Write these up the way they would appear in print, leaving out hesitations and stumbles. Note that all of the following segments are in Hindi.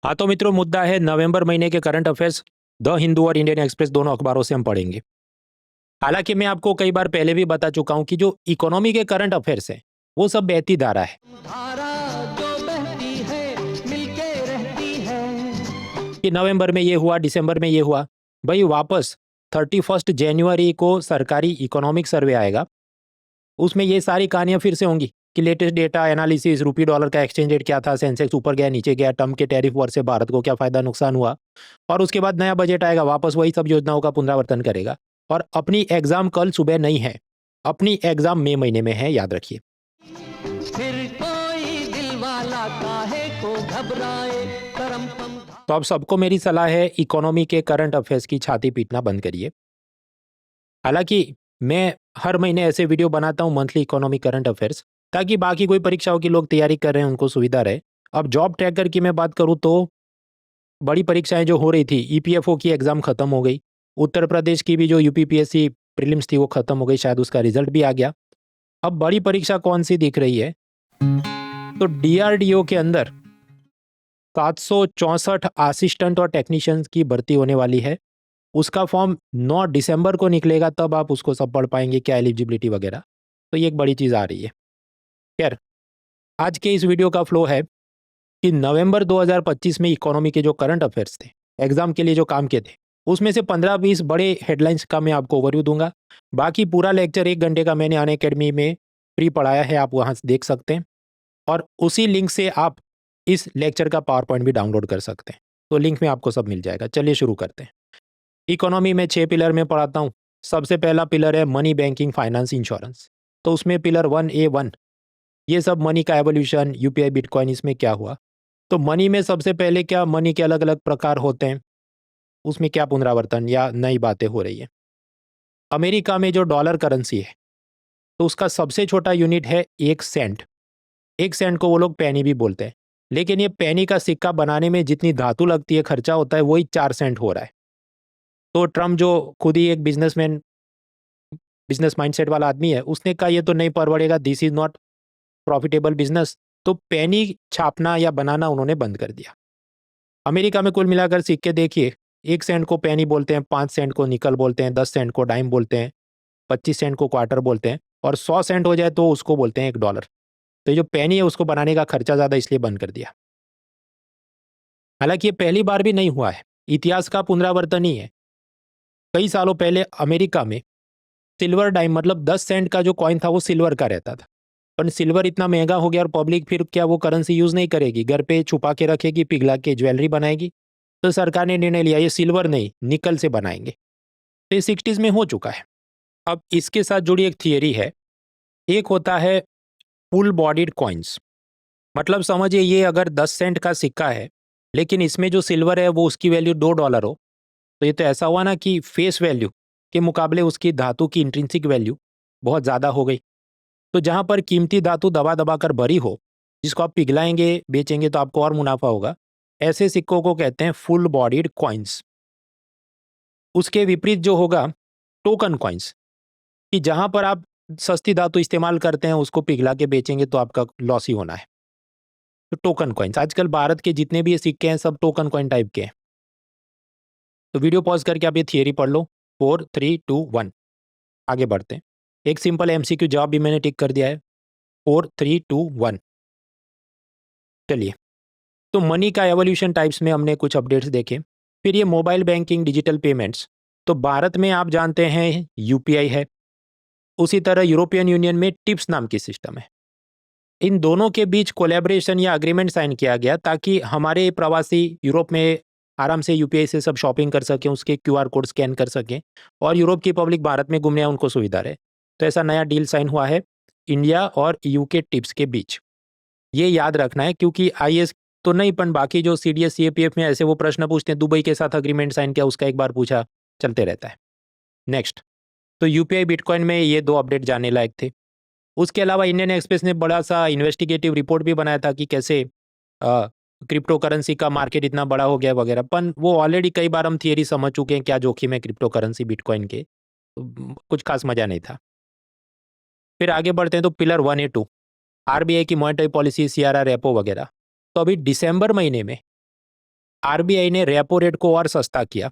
हाँ तो मित्रों, मुद्दा है नवंबर महीने के करंट अफेयर्स। द हिंदू और इंडियन एक्सप्रेस दोनों अखबारों से हम पढ़ेंगे। हालांकि मैं आपको कई बार पहले भी बता चुका हूं कि जो इकोनॉमी के करंट अफेयर्स हैं वो सब बहती धारा है। धारा जो बहती है मिलके रहती है। कि नवंबर में ये हुआ, दिसंबर में ये हुआ। भाई वापस 31 जनवरी को सरकारी इकोनॉमिक सर्वे आएगा, उसमें ये सारी कहानियां फिर से होंगी कि latest data analysis, rupee dollar का एक्सचेंज रेट क्या था, सेंसेक्स ऊपर गया नीचे गया, ट्रम्प के टैरिफ वॉर से भारत को क्या फायदा नुकसान हुआ। और उसके बाद नया बजट आएगा, वापस वही सब योजनाओं का पुनरावर्तन करेगा। और अपनी एग्जाम कल सुबह नहीं है, अपनी एग्जाम मई महीने में है, याद रखिए। फिर कोई दिल वाला काहे को घबराए, करम पम तो अब सबको मेरी सलाह है, इकोनॉमी के करंट अफेयर्स की छाती पीटना बंद करिए। हालांकि मैं हर महीने ऐसे वीडियो बनाता हूं, मंथली इकोनॉमिक करंट अफेयर्स, ताकि बाकी कोई परीक्षाओं की लोग तैयारी कर रहे हैं उनको सुविधा रहे। अब जॉब ट्रैकर की मैं बात करूं तो बड़ी परीक्षाएं जो हो रही थी, ईपीएफओ की एग्जाम खत्म हो गई। उत्तर प्रदेश की भी जो यूपीपीएससी प्रीलिम्स थी वो खत्म हो गई, शायद उसका रिजल्ट भी आ गया। अब बड़ी परीक्षा कौन सी दिख रही है, तो डीआरडीओ के अंदर 764 असिस्टेंट और टेक्नीशियंस की भर्ती होने वाली है। उसका फॉर्म 9 दिसंबर को निकलेगा, तब आप उसको सब पढ़ पाएंगे, क्या एलिजिबिलिटी वगैरह। तो ये एक बड़ी चीज़ आ रही है। खैर, आज के इस वीडियो का फ्लो है कि नवंबर 2025 में इकोनॉमी के जो करंट अफेयर्स थे, एग्जाम के लिए जो काम के थे, उसमें से 15-20 बड़े हेडलाइंस का मैं आपको ओवरव्यू दूंगा। बाकी पूरा लेक्चर 1 घंटे का मैंने अनअकैडमी में फ्री पढ़ाया है, आप वहां से देख सकते हैं। और उसी लिंक से आप इस लेक्चर का पावर पॉइंट भी डाउनलोड कर सकते हैं। तो लिंक में आपको सब मिल जाएगा। चलिए शुरू करते हैं। इकोनॉमी में 6 पिलर में पढ़ाता हूँ। सबसे पहला पिलर है मनी, बैंकिंग, फाइनेंस, इंश्योरेंस। तो उसमें पिलर 1A1, ये सब मनी का एवोल्यूशन, यूपीआई, बिटकॉइन, इसमें क्या हुआ। तो मनी में सबसे पहले क्या, मनी के अलग अलग प्रकार होते हैं, उसमें क्या पुनरावर्तन या नई बातें हो रही है। अमेरिका में जो डॉलर करेंसी है, तो उसका सबसे छोटा यूनिट है 1 सेंट। 1 सेंट को वो लोग पैनी भी बोलते हैं। लेकिन ये पैनी का सिक्का बनाने में जितनी धातु लगती है, खर्चा होता है, वही 4 सेंट हो रहा है। तो ट्रम्प जो खुद ही एक बिजनेसमैन, बिजनेस माइंडसेट वाला आदमी है, उसने कहा ये तो नहीं परवड़ेगा, this is not profitable business. तो पैनी छापना या बनाना उन्होंने बंद कर दिया। अमेरिका में कुल मिलाकर सिक्के देखिए, 1 सेंट को पैनी बोलते हैं, 5 सेंट को निकल बोलते हैं, 10 सेंट को डाइम बोलते हैं, 25 सेंट को क्वार्टर बोलते हैं, और 100 सेंट हो जाए तो उसको बोलते हैं $1। तो ये जो पैनी है उसको बनाने का खर्चा ज़्यादा, इसलिए बंद कर दिया। हालांकि ये पहली बार भी नहीं हुआ है, इतिहास का पुनरावर्तन ही है। कई सालों पहले अमेरिका में सिल्वर डाइम, मतलब 10 सेंट का जो कॉइन था वो सिल्वर का रहता था। पर सिल्वर इतना महंगा हो गया और पब्लिक फिर क्या वो करेंसी यूज नहीं करेगी, घर पे छुपा के रखेगी, पिघला के ज्वेलरी बनाएगी। तो सरकार ने निर्णय लिया ये सिल्वर नहीं, निकल से बनाएंगे। तो ये 60s में हो चुका है। अब इसके साथ जुड़ी एक थियरी है। एक होता है फुल बॉडीड कॉइन्स, मतलब समझिए ये अगर 10 सेंट का सिक्का है, लेकिन इसमें जो सिल्वर है वो उसकी वैल्यू $2 हो, तो ये तो ऐसा हुआ ना कि फेस वैल्यू के मुकाबले उसकी धातु की इंट्रिंसिक वैल्यू बहुत ज़्यादा हो गई। तो जहाँ पर कीमती धातु दबा दबा कर भरी हो, जिसको आप पिघलाएंगे बेचेंगे तो आपको और मुनाफा होगा, ऐसे सिक्कों को कहते हैं फुल बॉडीड कॉइन्स। उसके विपरीत जो होगा टोकन कॉइन्स, कि जहाँ पर आप सस्ती धातु इस्तेमाल करते हैं उसको पिघला के बेचेंगे तो आपका लॉस ही होना है। तो टोकन कॉइन्स, आजकल भारत के जितने भी ये सिक्के हैं सब टोकन कॉइन टाइप के हैं। तो वीडियो पॉज करके आप ये थियरी पढ़ लो। 4 3 2 1, आगे बढ़ते हैं। एक सिंपल एमसीक्यू जवाब भी मैंने टिक कर दिया है। 4 3 2 1। चलिए, तो मनी का एवोल्यूशन टाइप्स में हमने कुछ अपडेट्स देखे। फिर ये मोबाइल बैंकिंग, डिजिटल पेमेंट्स। तो भारत में आप जानते हैं यूपीआई है, उसी तरह यूरोपियन यूनियन में टिप्स नाम की सिस्टम है। इन दोनों के बीच कोलैबोरेशन या अग्रीमेंट साइन किया गया ताकि हमारे प्रवासी यूरोप में आराम से यूपीआई से सब शॉपिंग कर सकें, उसके क्यूआर कोड स्कैन कर सकें, और यूरोप की पब्लिक भारत में घूमने उनको सुविधा रहे। तो ऐसा नया डील साइन हुआ है इंडिया और ईयू के टिप्स के बीच। ये याद रखना है, क्योंकि आईएएस तो नहीं, पर बाकी जो सीडीएस सीएपीएफ में ऐसे वो प्रश्न पूछते हैं, दुबई के साथ अग्रीमेंट साइन किया, उसका एक बार पूछा, चलते रहता है। नेक्स्ट, तो यूपीआई बिटकॉइन में ये 2 अपडेट जानने लायक थे। उसके अलावा इंडियन एक्सप्रेस ने बड़ा सा इन्वेस्टिगेटिव रिपोर्ट भी बनाया था कि कैसे क्रिप्टो करेंसी का मार्केट इतना बड़ा हो गया वगैरह, पर वो ऑलरेडी कई बार हम थियरी समझ चुके हैं क्या जोखिम है क्रिप्टो करेंसी बिटकॉइन के। तो कुछ खास मजा नहीं था। फिर आगे बढ़ते हैं, तो पिलर 1A2, आरबीआई की मॉनेटरी पॉलिसी, सीआरआर, रेपो वगैरह। तो अभी दिसंबर महीने में आरबीआई ने रेपो रेट को और सस्ता किया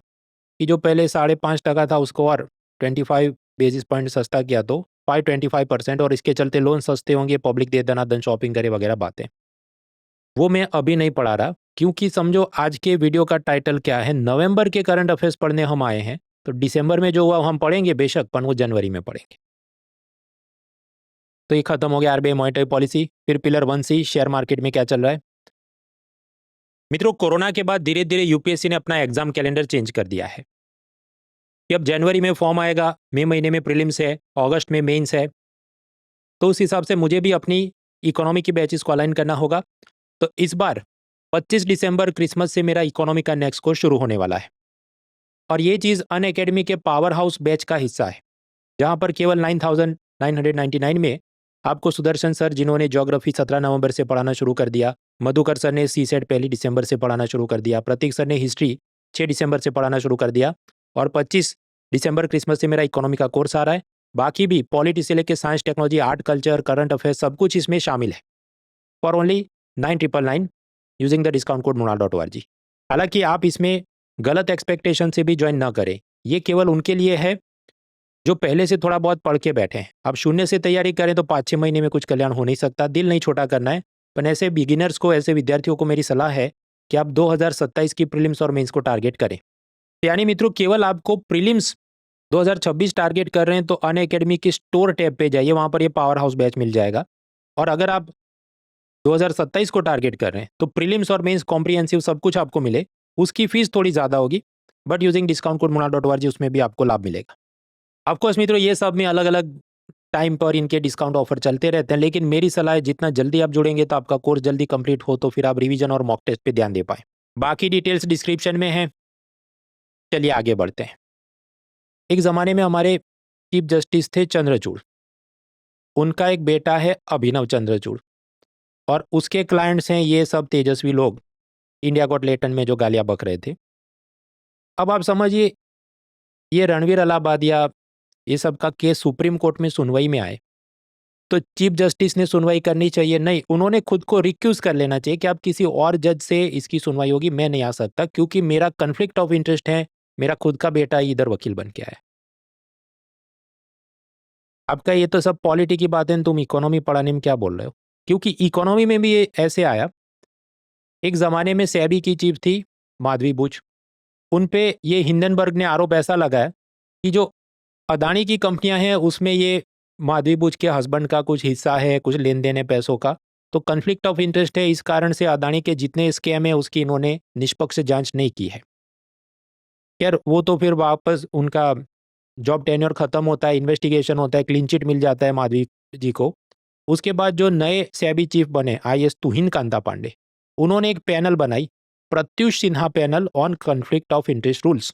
कि जो पहले 5.5% था उसको और 25 बेसिस पॉइंट सस्ता किया, तो 5.25%, और इसके चलते लोन सस्ते होंगे, पब्लिक दे दनादन शॉपिंग करे वगैरह बातें। वो मैं अभी नहीं पढ़ा रहा, क्योंकि समझो आज के वीडियो का टाइटल क्या है, नवंबर के करंट अफेयर्स पढ़ने हम आए हैं, तो दिसंबर में जो हुआ हम पढ़ेंगे बेशक, पर वो जनवरी में पढ़ेंगे। तो ये खत्म हो गया आरबीआई मॉनेटरी पॉलिसी। फिर पिलर 1C, शेयर मार्केट में क्या चल रहा है। मित्रों, कोरोना के बाद धीरे धीरे यूपीएससी ने अपना एग्जाम कैलेंडर चेंज कर दिया है कि अब जनवरी में फॉर्म आएगा, मई महीने में प्रीलिम्स है, अगस्त में मेंस है, तो उस हिसाब से मुझे भी अपनी इकोनॉमी की बैचेस को अलाइन करना होगा। तो इस बार 25 दिसंबर क्रिसमस से मेरा इकोनॉमी का नेक्स्ट कोर्स शुरू होने वाला है, और ये चीज़ अनअकैडमी के पावर हाउस बैच का हिस्सा है, जहाँ पर केवल 9,999 में आपको सुदर्शन सर, जिन्होंने ज्योग्राफी 17 नवंबर से पढ़ाना शुरू कर दिया, मधुकर सर ने सी सेट 1 दिसंबर से पढ़ाना शुरू कर दिया, प्रतीक सर ने हिस्ट्री 6 दिसंबर से पढ़ाना शुरू कर दिया, और 25 दिसंबर क्रिसमस से मेरा इकोनॉमी का कोर्स आ रहा है। बाकी भी पॉलिटी से लेकर science, technology, art, culture, current affairs, सब कुछ इसमें शामिल है, for only 9,999 using the discount code monal.org। हालांकि आप इसमें गलत एक्सपेक्टेशन से भी ज्वाइन ना करें, ये केवल उनके लिए है जो पहले से थोड़ा बहुत पढ़ के बैठे हैं। अब शून्य से तैयारी करें तो 5-6 महीने में कुछ कल्याण हो नहीं सकता, दिल नहीं छोटा करना है। पर ऐसे बिगिनर्स को, ऐसे विद्यार्थियों को मेरी सलाह है कि आप 2027 की प्रीलिम्स और मेंस को टारगेट करें। यानी मित्रों, केवल आपको प्रीलिम्स 2026 टारगेट कर रहे हैं तो अनअकैडमी की स्टोर टैब पे जाइए, वहाँ पर ये पावर हाउस बैच मिल जाएगा। और अगर आप 2027 को टारगेट कर रहे हैं तो प्रीलिम्स और मेंस कॉम्प्रिहेंसिव सब कुछ आपको मिले, उसकी फीस थोड़ी ज़्यादा होगी, but using discount code monal.org उसमें भी आपको लाभ मिलेगा। ऑफकोर्स मित्रों, ये सब में अलग अलग टाइम पर इनके डिस्काउंट ऑफर चलते रहते हैं, लेकिन मेरी सलाह है जितना जल्दी आप जुड़ेंगे तो आपका कोर्स जल्दी कंप्लीट हो, तो फिर आप रिवीजन और मॉक टेस्ट पे ध्यान दे पाए। बाकी डिटेल्स डिस्क्रिप्शन में है। चलिए आगे बढ़ते हैं। एक ज़माने में हमारे चीफ जस्टिस थे चंद्रचूड़, उनका एक बेटा है अभिनव चंद्रचूड़, और उसके क्लाइंट्स हैं ये सब तेजस्वी लोग, इंडिया गॉट लेटन में जो गालियाँ बक रहे थे। अब आप समझिए, ये रणवीर अलाहाबादिया ये सब का केस सुप्रीम कोर्ट में सुनवाई में आए, तो चीफ जस्टिस ने सुनवाई करनी चाहिए? नहीं, उन्होंने खुद को रिक्यूज कर लेना चाहिए कि आप किसी और जज से इसकी सुनवाई होगी, मैं नहीं आ सकता, क्योंकि मेरा कन्फ्लिक्ट ऑफ इंटरेस्ट है, मेरा खुद का बेटा इधर वकील बन के आया। आपका ये तो सब पॉलिटी की बातें, तुम इकोनॉमी पढ़ाने में क्या बोल रहे हो? क्योंकि इकोनॉमी में भी ये ऐसे आया। एक ज़माने में सेबी की चीफ थी माधवी बुच, उन पे ये हिंडनबर्ग ने आरोप ऐसा लगाया कि जो अदानी की कंपनियां हैं उसमें ये माधवी बुच के हस्बैंड का कुछ हिस्सा है, कुछ लेन देन है पैसों का, तो कन्फ्लिक्ट ऑफ इंटरेस्ट है, इस कारण से अदानी के जितने स्कैम है उसकी इन्होंने निष्पक्ष जांच नहीं की है। खैर, वो तो फिर वापस उनका जॉब टेन्योर खत्म होता है, इन्वेस्टिगेशन होता है, क्लीन चिट मिल जाता है माधवी जी को। उसके बाद जो नए सेबी चीफ बने IAS तुहिन कांता पांडे, उन्होंने एक पैनल बनाई, Pratyush Sinha panel on conflict of interest rules,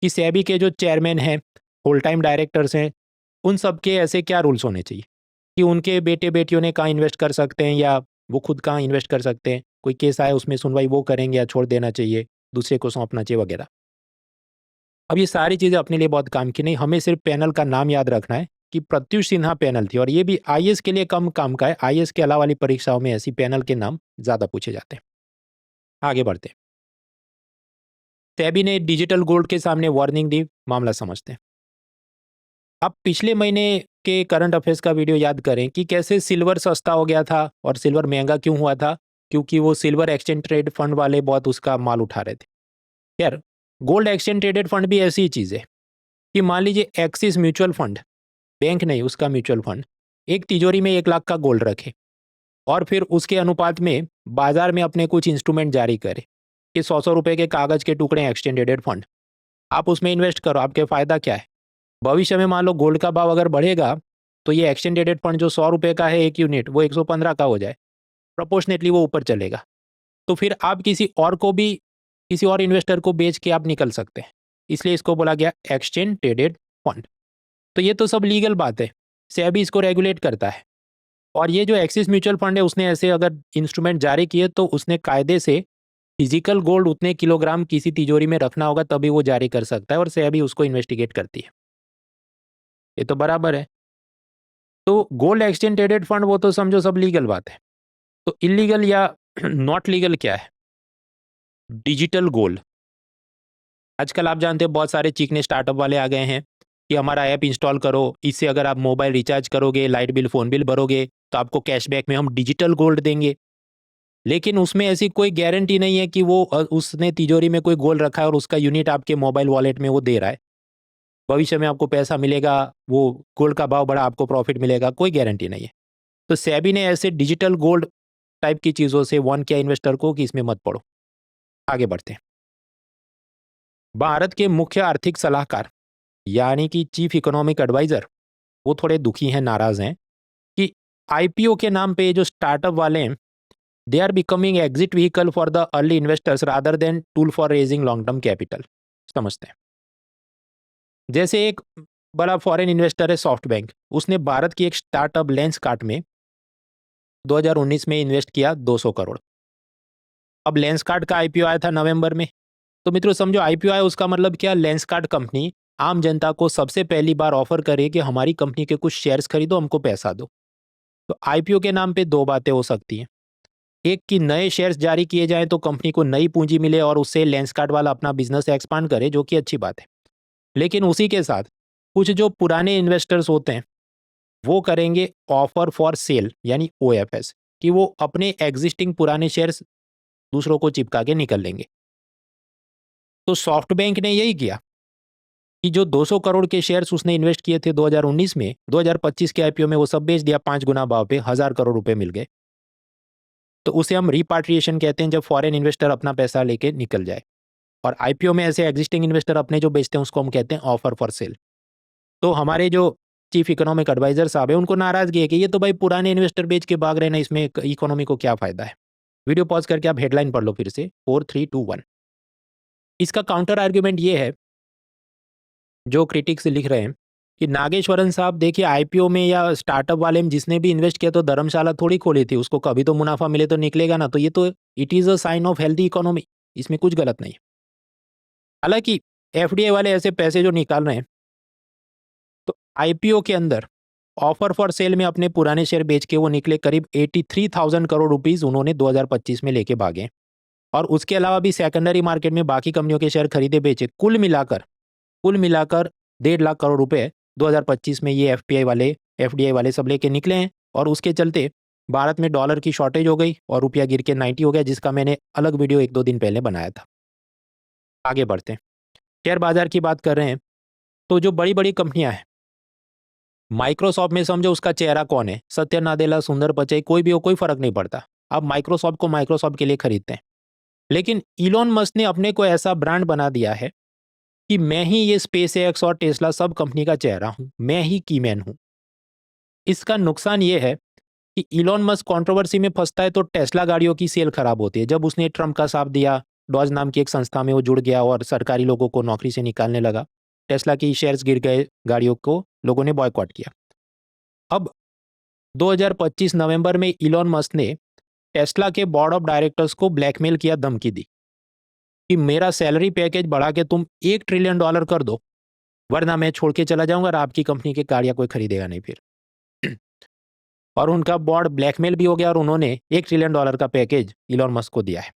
कि सेबी के जो चेयरमैन हैं, होल टाइम डायरेक्टर्स हैं, उन सब के ऐसे क्या रूल्स होने चाहिए कि उनके बेटे बेटियों ने कहाँ इन्वेस्ट कर सकते हैं, या वो खुद कहाँ इन्वेस्ट कर सकते हैं, कोई केस आए उसमें सुनवाई वो करेंगे या छोड़ देना चाहिए, दूसरे को सौंपना चाहिए वगैरह। अब ये सारी चीज़ें अपने लिए बहुत काम की नहीं, हमें सिर्फ पैनल का नाम याद रखना है कि प्रत्युष सिन्हा पैनल थी, और ये भी IAS के लिए कम काम का है। IAS के अलावा वाली परीक्षाओं में ऐसी पैनल के नाम ज़्यादा पूछे जाते हैं। आगे बढ़ते हैं। सेबी ने डिजिटल गोल्ड के सामने वार्निंग दी, मामला समझते हैं। आप पिछले महीने के करंट अफेयर्स का वीडियो याद करें कि कैसे सिल्वर सस्ता हो गया था और सिल्वर महंगा क्यों हुआ था, क्योंकि वो सिल्वर एक्सचेंज ट्रेड फंड वाले बहुत उसका माल उठा रहे थे। यार, गोल्ड एक्सचेंज ट्रेडेड फंड भी ऐसी ही चीज़ है कि मान लीजिए एक्सिस म्यूचुअल फंड, बैंक नहीं उसका म्यूचुअल फंड, एक तिजोरी में 1 लाख का गोल्ड रखे और फिर उसके अनुपात में बाजार में अपने कुछ इंस्ट्रूमेंट जारी करे कि 100 रुपए के कागज के टुकड़े एक्सचेंज ट्रेडेड फंड, आप उसमें इन्वेस्ट करो, आपके फ़ायदा क्या है? भविष्य में मान लो गोल्ड का भाव अगर बढ़ेगा तो ये एक्सचेंज ट्रेडेड फंड जो 100 रुपए का है एक यूनिट, वो 115 का हो जाए, प्रोपोर्शनेटली वो ऊपर चलेगा, तो फिर आप किसी और को भी, किसी और इन्वेस्टर को बेच के आप निकल सकते हैं। इसलिए इसको बोला गया एक्सचेंज ट्रेडेड फंड। तो ये तो सब लीगल बात है, सेबी इसको रेगुलेट करता है। और ये जो एक्सिस म्यूचुअल फंड है उसने ऐसे अगर इंस्ट्रूमेंट जारी किए तो उसने कायदे से फिजिकल गोल्ड उतने किलोग्राम किसी तिजोरी में रखना होगा तभी वो जारी कर सकता है, और सेबी उसको इन्वेस्टिगेट करती है। ये तो बराबर है। तो गोल्ड एक्सचेंज ट्रेडेड फंड वो तो समझो सब लीगल बात है। तो इलीगल या नॉट लीगल क्या है? Digital gold. आजकल आप जानते हो बहुत सारे चिकने स्टार्टअप वाले आ गए हैं कि हमारा ऐप इंस्टॉल करो, इससे अगर आप मोबाइल रिचार्ज करोगे, लाइट बिल, फ़ोन बिल भरोगे, तो आपको कैशबैक में हम डिजिटल गोल्ड देंगे। लेकिन उसमें ऐसी कोई गारंटी नहीं है कि वो उसने तिजोरी में कोई गोल्ड रखा है और उसका यूनिट आपके मोबाइल वॉलेट में वो दे रहा है। भविष्य में आपको पैसा मिलेगा, वो गोल्ड का भाव बढ़ा, आपको प्रॉफिट मिलेगा, कोई गारंटी नहीं है। तो सेबी ने ऐसे डिजिटल गोल्ड टाइप की चीज़ों से वार्न किया इन्वेस्टर को कि इसमें मत पड़ो। आगे बढ़ते हैं। भारत के मुख्य आर्थिक सलाहकार यानी कि चीफ इकोनॉमिक एडवाइजर वो थोड़े दुखी हैं, नाराज हैं कि आईपीओ के नाम पे ये जो स्टार्टअप वाले हैं, they are becoming exit vehicle for the early investors rather than tool for raising long term capital. समझते हैं। जैसे एक बड़ा फॉरेन इन्वेस्टर है सॉफ्ट बैंक, उसने भारत की एक स्टार्टअप लेंसकार्ट में 2019 में इन्वेस्ट किया 200 करोड़। अब लेंसकार्ट का आईपीओ आया था नवंबर में। तो मित्रों समझो, आईपीओ आया उसका मतलब क्या, लेंसकार्ट कंपनी आम जनता को सबसे पहली बार ऑफर करे कि हमारी कंपनी के कुछ शेयर्स खरीदो, हमको पैसा दो। तो आईपीओ के नाम पे दो बातें हो सकती हैं। एक कि नए शेयर्स जारी किए जाएं तो कंपनी को नई पूंजी मिले और उससे लेंसकार्ट वाला अपना बिजनेस एक्सपांड करे, जो कि अच्छी बात है। लेकिन उसी के साथ कुछ जो पुराने इन्वेस्टर्स होते हैं वो करेंगे ऑफर फॉर सेल यानी ओएफएस, कि वो अपने एग्जिस्टिंग पुराने शेयर्स दूसरों को चिपका के निकल लेंगे। तो सॉफ्ट बैंक ने यही किया कि जो 200 करोड़ के शेयर्स उसने इन्वेस्ट किए थे 2019 में, 2025 के आईपीओ में वो सब बेच दिया 5 गुना भाव पे, 1000 करोड़ रुपए मिल गए। तो उसे हम रिपाट्रिएशन कहते हैं, जब फॉरेन इन्वेस्टर अपना पैसा लेके निकल जाए। और आईपीओ में ऐसे एग्जिस्टिंग इन्वेस्टर अपने जो बेचते हैं उसको हम कहते हैं ऑफर फॉर सेल। तो हमारे जो चीफ इकोनॉमिक एडवाइजर साहब है उनको नाराजगी है कि ये तो भाई पुराने इन्वेस्टर बेच के भाग रहे हैं, इसमें इकोनॉमी को क्या फायदा है। वीडियो पॉज करके आप हेडलाइन पढ़ लो फिर से, 4, 3, 2, 1। इसका काउंटर आर्ग्यूमेंट ये है, जो क्रिटिक्स लिख रहे हैं कि नागेश्वरन साहब देखिए, आईपीओ में या स्टार्टअप वाले में जिसने भी इन्वेस्ट किया तो धर्मशाला थोड़ी खोली थी, उसको कभी तो मुनाफा मिले तो निकलेगा ना। तो ये तो it is a sign of healthy economy, इसमें कुछ गलत नहीं है। हालांकि एफडीआई वाले ऐसे पैसे जो निकाल रहे हैं, तो आईपीओ के अंदर ऑफर फॉर सेल में अपने पुराने शेयर बेच के वो निकले करीब 83,000 करोड़ रुपीस उन्होंने 2025 में लेके भागे। और उसके अलावा भी सेकेंडरी मार्केट में बाकी कंपनियों के शेयर खरीदे बेचे, कुल मिलाकर 1.5 लाख करोड़ रुपए 2025 में ये एफडीआई वाले सब लेके निकले हैं। और उसके चलते भारत में डॉलर की शॉर्टेज हो गई और रुपया गिर के 90 हो गया, जिसका मैंने अलग वीडियो 1-2 दिन पहले बनाया था। आगे बढ़ते हैं। शेयर बाजार की बात कर रहे हैं, तो जो बड़ी बड़ी कंपनियां हैं, माइक्रोसॉफ्ट में समझो उसका चेहरा कौन है, सत्या नादेला, सुंदर पिचई, कोई भी हो, कोई फर्क नहीं पड़ता। अब माइक्रोसॉफ्ट को माइक्रोसॉफ्ट के लिए खरीदते हैं। लेकिन इलॉन मस्क ने अपने को ऐसा ब्रांड बना दिया है कि मैं ही ये स्पेस एक्स और टेस्ला सब कंपनी का चेहरा हूं, मैं ही कीमैन हूं। इसका नुकसान ये है कि इलॉन मस्क कंट्रोवर्सी में फंसता है तो टेस्ला गाड़ियों की सेल खराब होती है। जब उसने ट्रम्प का साथ दिया, डॉज नाम की एक संस्था में वो जुड़ गया और सरकारी लोगों को नौकरी से निकालने लगा, टेस्ला की शेयर्स गिर गए, गाड़ियों को लोगों ने बॉयकॉट किया। अब 2025 नवंबर में इलॉन मस्क ने टेस्ला के बोर्ड ऑफ डायरेक्टर्स को ब्लैकमेल किया, धमकी दी कि मेरा सैलरी पैकेज बढ़ा के तुम $1 ट्रिलियन कर दो, वरना मैं छोड़ के चला जाऊंगा और आपकी कंपनी की गाड़ियां कोई खरीदेगा नहीं फिर। और उनका बोर्ड ब्लैकमेल भी हो गया और उन्होंने $1 ट्रिलियन का पैकेज इलॉन मस्क को दिया है।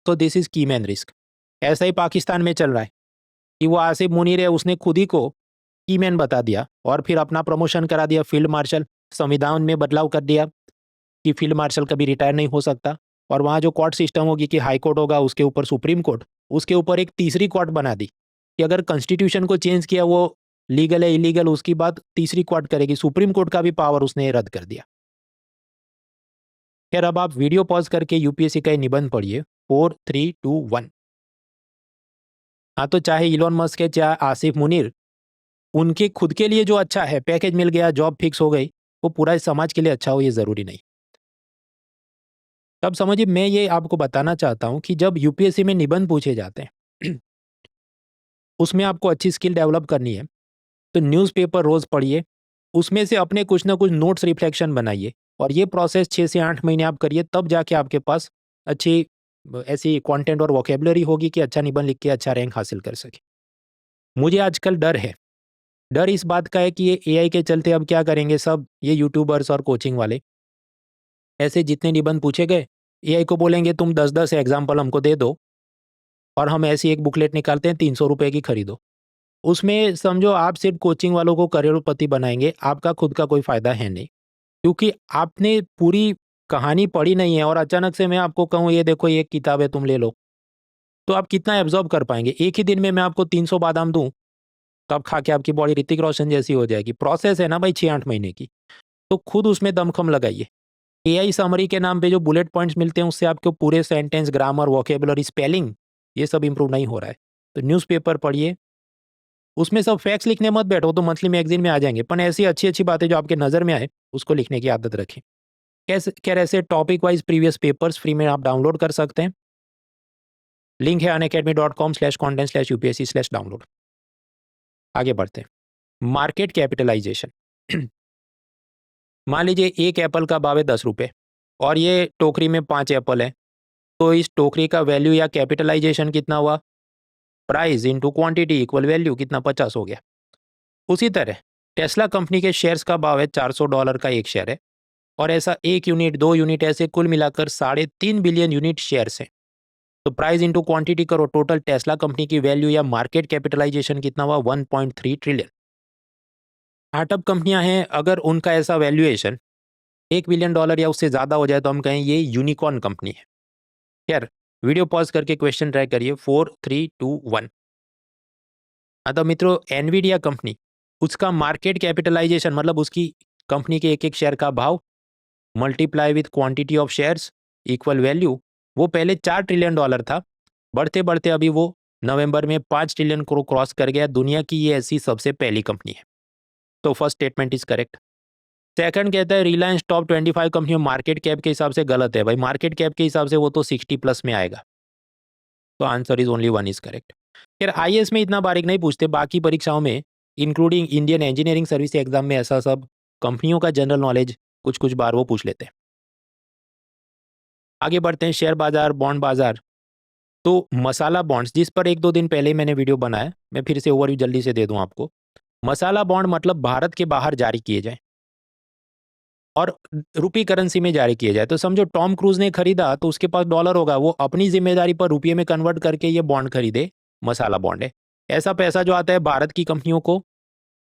तो दिस इज की मैन रिस्क। ऐसा ही पाकिस्तान में चल रहा है कि वो आसिफ मुनीर है, उसने खुद ही को की मैन बता दिया और फिर अपना प्रमोशन करा दिया फील्ड मार्शल। संविधान में बदलाव कर दिया कि फील्ड मार्शल कभी रिटायर नहीं हो सकता। और वहाँ जो कोर्ट सिस्टम होगी कि हाई कोर्ट होगा, उसके ऊपर सुप्रीम कोर्ट, उसके ऊपर एक तीसरी कोर्ट बना दी कि अगर कॉन्स्टिट्यूशन को चेंज किया वो लीगल है इलीगल, उसकी बात तीसरी कोर्ट करेगी। सुप्रीम कोर्ट का भी पावर उसने रद्द कर दिया। खैर, अब आप वीडियो पॉज करके यूपीएससी का निबंध पढ़िए, 4, 3, 2, 1। हाँ, तो चाहे इलॉन मस्क है चाहे आसिफ मुनीर, उनके खुद के लिए जो अच्छा है, पैकेज मिल गया, जॉब फिक्स हो गई, वो पूरा समाज के लिए अच्छा हो ये जरूरी नहीं। तब समझिए, मैं ये आपको बताना चाहता हूं कि जब यूपीएससी में निबंध पूछे जाते हैं उसमें आपको अच्छी स्किल डेवलप करनी है, तो न्यूज़पेपर रोज पढ़िए, उसमें से अपने कुछ ना कुछ नोट्स रिफ्लेक्शन बनाइए और ये प्रोसेस 6 से 8 महीने आप करिए, तब जाके आपके पास अच्छी ऐसी कंटेंट और वोकेबलरी होगी कि अच्छा निबंध लिख के अच्छा रैंक हासिल कर सके। मुझे आजकल डर है, डर इस बात का है कि ये एआई के चलते अब क्या करेंगे सब ये यूट्यूबर्स और कोचिंग वाले, ऐसे जितने निबंध पूछे गए एआई को बोलेंगे तुम 10-10 एग्जाम्पल हमको दे दो और हम ऐसी एक बुकलेट निकालते हैं 300 रुपये की खरीदो। उसमें समझो आप सिर्फ कोचिंग वालों को करोड़पति बनाएंगे, आपका खुद का कोई फ़ायदा है नहीं। क्योंकि आपने पूरी कहानी पढ़ी नहीं है और अचानक से मैं आपको कहूँ ये देखो ये किताब है तुम ले लो, तो आप कितना एब्जॉर्ब कर पाएंगे? एक ही दिन में मैं आपको 300 बादाम दूँ, तब खा के आपकी बॉडी ऋतिक रोशन जैसी हो जाएगी। प्रोसेस है ना भाई 6-8 महीने की, तो खुद उसमें दमखम लगाइए। एआई समरी के नाम पे जो बुलेट पॉइंट्स मिलते हैं उससे आपके पूरे सेंटेंस, ग्रामर, वोकेबुलरी, स्पेलिंग ये सब इंप्रूव नहीं हो रहा है। तो न्यूज़पेपर पढ़िए, उसमें सब फैक्ट्स लिखने मत बैठो, तो मंथली मैगजीन में आ जाएंगे, पर ऐसी अच्छी-अच्छी बातें जो आपके नज़र में आए उसको लिखने की आदत रखें। कैसे खैर ऐसे topic wise previous papers free में आप डाउनलोड कर सकते हैं। लिंक है unacademy.com/content/upsc/download। आगे बढ़ते हैं। Market capitalisation. मान लीजिए एक एप्पल का भाव है 10 रुपये और ये टोकरी में 5 एप्पल है, तो इस टोकरी का वैल्यू या कैपिटलाइजेशन कितना हुआ? Price into quantity equal value, कितना? 50 हो गया। उसी तरह टेस्ला कंपनी के शेयर्स का भाव है $400 का एक शेयर है और ऐसा 1 यूनिट 2 यूनिट ऐसे कुल मिलाकर 3.5 बिलियन यूनिट शेयर्स हैं। तो प्राइस इंटू क्वांटिटी करो, टोटल टेस्ला कंपनी की वैल्यू या मार्केट कैपिटलाइजेशन कितना हुआ? 1.3 ट्रिलियन। स्टार्टअप कंपनियां हैं, अगर उनका ऐसा वैल्यूएशन $1 बिलियन या उससे ज़्यादा हो जाए तो हम कहें ये यूनिकॉर्न कंपनी है। खैर वीडियो पॉज करके क्वेश्चन ट्राई करिए। 4 3 2 1। तो मित्रों एनवीडिया कंपनी, उसका मार्केट कैपिटलाइजेशन मतलब उसकी कंपनी के एक एक शेयर का भाव multiply with quantity of shares equal value, वो पहले $4 ट्रिलियन था, बढ़ते बढ़ते अभी वो नवंबर में 5 ट्रिलियन को क्रॉस कर गया। दुनिया की ये ऐसी सबसे पहली कंपनी है। तो first statement is correct. Second कहता है रिलायंस टॉप 25 कंपनियों मार्केट कैप के हिसाब से गलत है भाई, मार्केट कैप के हिसाब से वो तो 60 प्लस में आएगा। तो answer is only 1 is correct. फिर आईएएस में इतना बारीक नहीं पूछते, बाकी परीक्षाओं में including Indian engineering service exam में ऐसा सब कंपनियों का जनरल नॉलेज कुछ कुछ बार वो पूछ लेते हैं। आगे बढ़ते हैं। शेयर बाजार, बॉन्ड बाजार। तो मसाला बॉन्ड्स, जिस पर 1-2 दिन पहले ही मैंने वीडियो बनाया, मैं फिर से ओवरव्यू जल्दी से दे दूं आपको। मसाला बॉन्ड मतलब भारत के बाहर जारी किए जाए और रुपी करेंसी में जारी किए जाए। तो समझो टॉम क्रूज ने खरीदा तो उसके पास डॉलर होगा, वो अपनी जिम्मेदारी पर रुपये में कन्वर्ट करके ये बॉन्ड खरीदे, मसाला बॉन्ड है। ऐसा पैसा जो आता है भारत की कंपनियों को,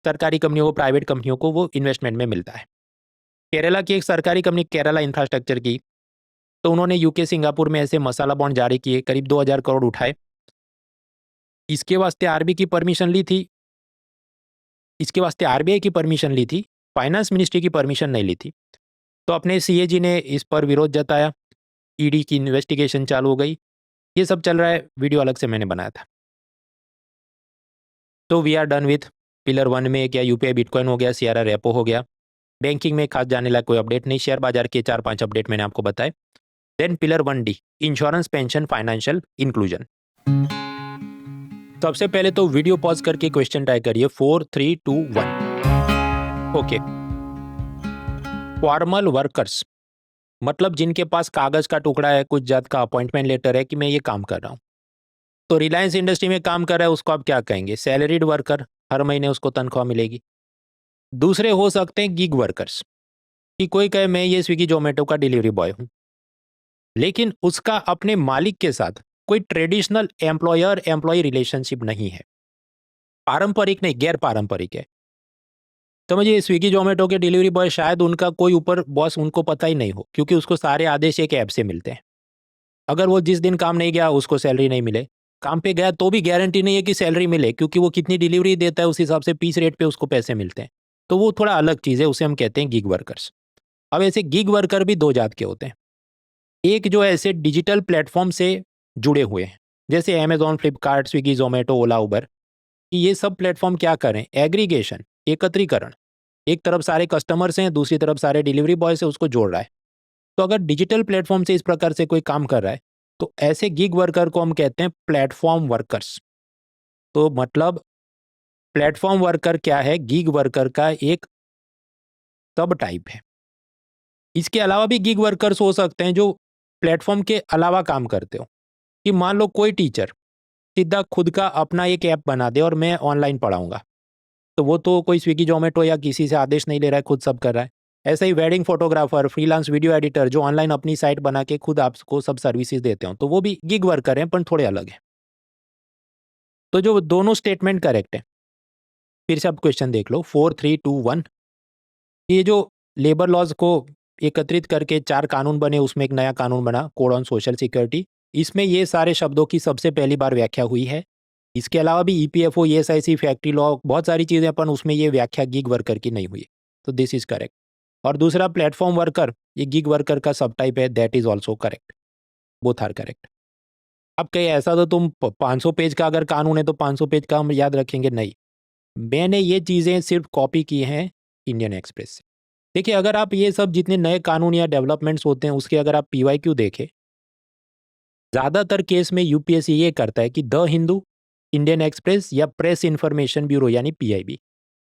सरकारी कंपनियों को, प्राइवेट कंपनियों को, वो इन्वेस्टमेंट में मिलता है। केरला की एक सरकारी कंपनी केरला इंफ्रास्ट्रक्चर की, तो उन्होंने यूके, सिंगापुर में ऐसे मसाला बॉन्ड जारी किए, करीब 2000 करोड़ उठाए। इसके वास्ते आरबीआई की परमिशन ली थी, फाइनेंस मिनिस्ट्री की परमिशन नहीं ली थी। तो अपने सीएजी ने इस पर विरोध जताया, ईडी की इन्वेस्टिगेशन चालू हो गई। ये सब चल रहा है, वीडियो अलग से मैंने बनाया था। तो we are done with pillar 1 में क्या यूपीआई बिटकॉइन हो गया, सीआरआर रेपो हो गया। बैंकिंग में खास जाने लायक कोई अपडेट नहीं, शेयर बाजार के 4-5 अपडेट मैंने आपको बताए। Then pillar 1D insurance, pension, financial inclusion. सबसे पहले तो वीडियो पॉज करके क्वेश्चन ट्राई करिए। 4 3 2 1। ओके। फॉर्मल वर्कर्स मतलब जिनके पास कागज का टुकड़ा है, कुछ जात का अपॉइंटमेंट लेटर है कि मैं ये काम कर रहा हूँ। तो रिलायंस इंडस्ट्री में काम कर रहा है, उसको आप क्या कहेंगे? सैलरीड वर्कर, हर महीने उसको तनख्वाह मिलेगी। दूसरे हो सकते हैं गिग वर्कर्स, कि कोई कहे मैं ये स्विगी जोमेटो का डिलीवरी बॉय हूँ, लेकिन उसका अपने मालिक के साथ कोई ट्रेडिशनल एम्प्लॉयर एम्प्लॉय रिलेशनशिप नहीं है, पारंपरिक नहीं, गैर पारंपरिक है। समझिए स्विगी जोमेटो के डिलीवरी बॉय शायद उनका कोई ऊपर बॉस उनको पता ही नहीं हो, क्योंकि उसको सारे आदेश एक ऐप से मिलते हैं। अगर वो जिस दिन काम नहीं गया उसको सैलरी नहीं मिले, काम पे गया तो भी गारंटी नहीं है कि सैलरी मिले, क्योंकि वो कितनी डिलीवरी देता है उस हिसाब से पीस रेट पे उसको पैसे मिलते हैं। तो वो थोड़ा अलग चीज़ है, उसे हम कहते हैं गिग वर्कर्स। अब ऐसे गिग वर्कर भी 2 जात के होते हैं। एक जो ऐसे डिजिटल प्लेटफॉर्म से जुड़े हुए हैं, जैसे अमेजॉन, फ्लिपकार्ट, स्विगी, जोमेटो, ओला, उबर, कि ये सब प्लेटफॉर्म क्या करें? एग्रीगेशन, एकत्रीकरण। एक तरफ सारे कस्टमर्स हैं, दूसरी तरफ सारे डिलीवरी बॉयज हैं, उसको जोड़ रहा है। तो अगर डिजिटल प्लेटफॉर्म से इस प्रकार से कोई काम कर रहा है तो ऐसे गिग वर्कर को हम कहते हैं प्लेटफॉर्म वर्कर्स। तो मतलब प्लेटफॉर्म वर्कर क्या है? गिग वर्कर का एक सब टाइप है। इसके अलावा भी गिग वर्कर्स हो सकते हैं जो प्लेटफॉर्म के अलावा काम करते हो, कि मान लो कोई टीचर सीधा खुद का अपना एक ऐप बना दे और मैं ऑनलाइन पढ़ाऊंगा, तो वो तो कोई स्विगी जोमेटो या किसी से आदेश नहीं ले रहा है, खुद सब कर रहा है। ऐसे ही wedding photographer, freelance video editor जो ऑनलाइन अपनी साइट बना के खुद आपको सब सर्विसेज देते हो, तो वो भी गिग वर्कर हैं, पर थोड़े अलग हैं। तो जो दोनों स्टेटमेंट करेक्ट है, फिर से आप क्वेश्चन देख लो 4, 3, 2, 1। ये जो लेबर लॉज को एकत्रित करके 4 कानून बने, उसमें एक नया कानून बना, कोड ऑन सोशल सिक्योरिटी। इसमें ये सारे शब्दों की सबसे पहली बार व्याख्या हुई है। इसके अलावा भी ईपीएफओ, ईएसआईसी, फैक्ट्री लॉ, बहुत सारी चीज़ें, अपन उसमें ये व्याख्या गिग वर्कर की नहीं हुई। तो दिस इज करेक्ट। और दूसरा प्लेटफॉर्म वर्कर, ये गिग वर्कर का सब टाइप है, that is also correct. Both are correct. अब कहीं ऐसा तो तुम 500 पेज का अगर कानून है तो 500 पेज का हम याद रखेंगे, नहीं। मैंने ये चीज़ें सिर्फ कॉपी की हैं इंडियन एक्सप्रेस से। देखिए, अगर आप ये सब जितने नए कानून या डेवलपमेंट्स होते हैं उसके अगर आप पीवाईक्यू देखें, ज़्यादातर केस में यूपीएससी ये करता है कि द हिंदू, इंडियन एक्सप्रेस या प्रेस इन्फॉर्मेशन ब्यूरो यानी पीआईबी,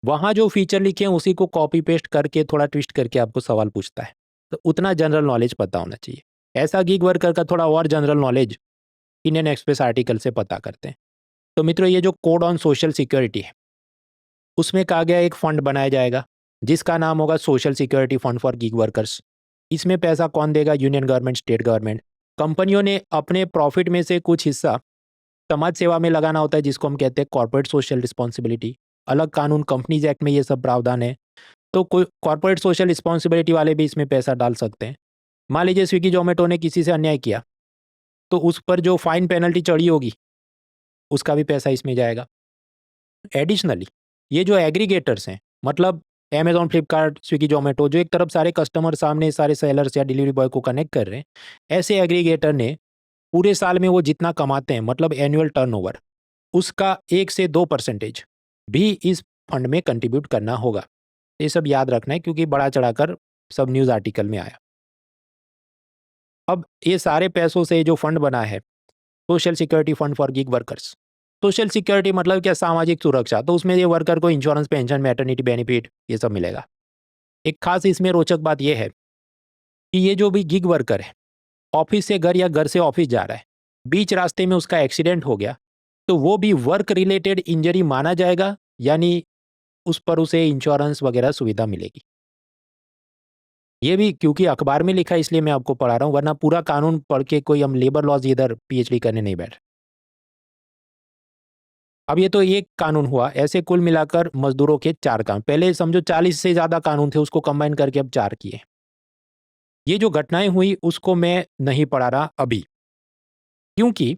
वहाँ जो फीचर लिखे हैं उसी को कॉपी पेस्ट करके थोड़ा ट्विस्ट करके आपको सवाल पूछता है। तो उतना जनरल नॉलेज पता होना चाहिए। ऐसा गिग वर्कर का थोड़ा और general knowledge Indian express article से पता करते हैं। तो मित्रों, ये जो कोड ऑन सोशल सिक्योरिटी है, उसमें कहा गया एक फंड बनाया जाएगा जिसका नाम होगा social security fund for gig workers. इसमें पैसा कौन देगा? Union government, state government. कंपनियों ने अपने प्रॉफिट में से कुछ हिस्सा समाज सेवा में लगाना होता है, जिसको हम कहते हैं कॉर्पोरेट सोशल रिस्पॉन्सिबिलिटी। अलग कानून, कंपनीज एक्ट में ये सब प्रावधान है। तो कोई कॉर्पोरेट सोशल रिस्पॉन्सिबिलिटी वाले भी इसमें पैसा डाल सकते हैं। मान लीजिए स्विगी जोमेटो ने किसी से अन्याय किया, तो उस पर जो फाइन पेनल्टी चढ़ी होगी उसका भी पैसा इसमें जाएगा। एडिशनली, ये जो एग्रीगेटर्स हैं, मतलब अमेजॉन, फ्लिपकार्ट, स्विगी, जोमेटो, जो एक तरफ सारे कस्टमर सामने सारे सेलर्स या डिलीवरी बॉय को कनेक्ट कर रहे हैं, ऐसे एग्रीगेटर ने पूरे साल में वो जितना कमाते हैं, मतलब एनुअल टर्नओवर, उसका 1 से 2% भी इस फंड में कंट्रीब्यूट करना होगा। ये सब याद रखना है क्योंकि बड़ा चढ़ाकर सब न्यूज़ आर्टिकल में आया। अब ये सारे पैसों से जो फंड बना है, social security fund for gig workers. Social security मतलब क्या? सामाजिक सुरक्षा। तो उसमें ये वर्कर को इंश्योरेंस, पेंशन, मैटरनिटी बेनिफिट, ये सब मिलेगा। एक खास इसमें रोचक बात यह है कि ये जो भी गिग वर्कर है, ऑफिस से घर या घर से ऑफिस जा रहा है, बीच रास्ते में उसका एक्सीडेंट हो गया, तो वो भी वर्क रिलेटेड इंजरी माना जाएगा, यानी उस पर उसे इंश्योरेंस वगैरह सुविधा मिलेगी। ये भी क्योंकि अखबार में लिखा है इसलिए मैं आपको पढ़ा रहा हूँ, वरना पूरा कानून पढ़ के कोई हम लेबर लॉज इधर पीएचडी करने नहीं बैठ। अब ये तो एक कानून हुआ, ऐसे कुल मिलाकर मजदूरों के 4 कानून। पहले समझो 40 से ज़्यादा कानून थे, उसको कंबाइन करके अब 4 किए। ये जो घटनाएं हुई उसको मैं नहीं पढ़ा रहा अभी, क्योंकि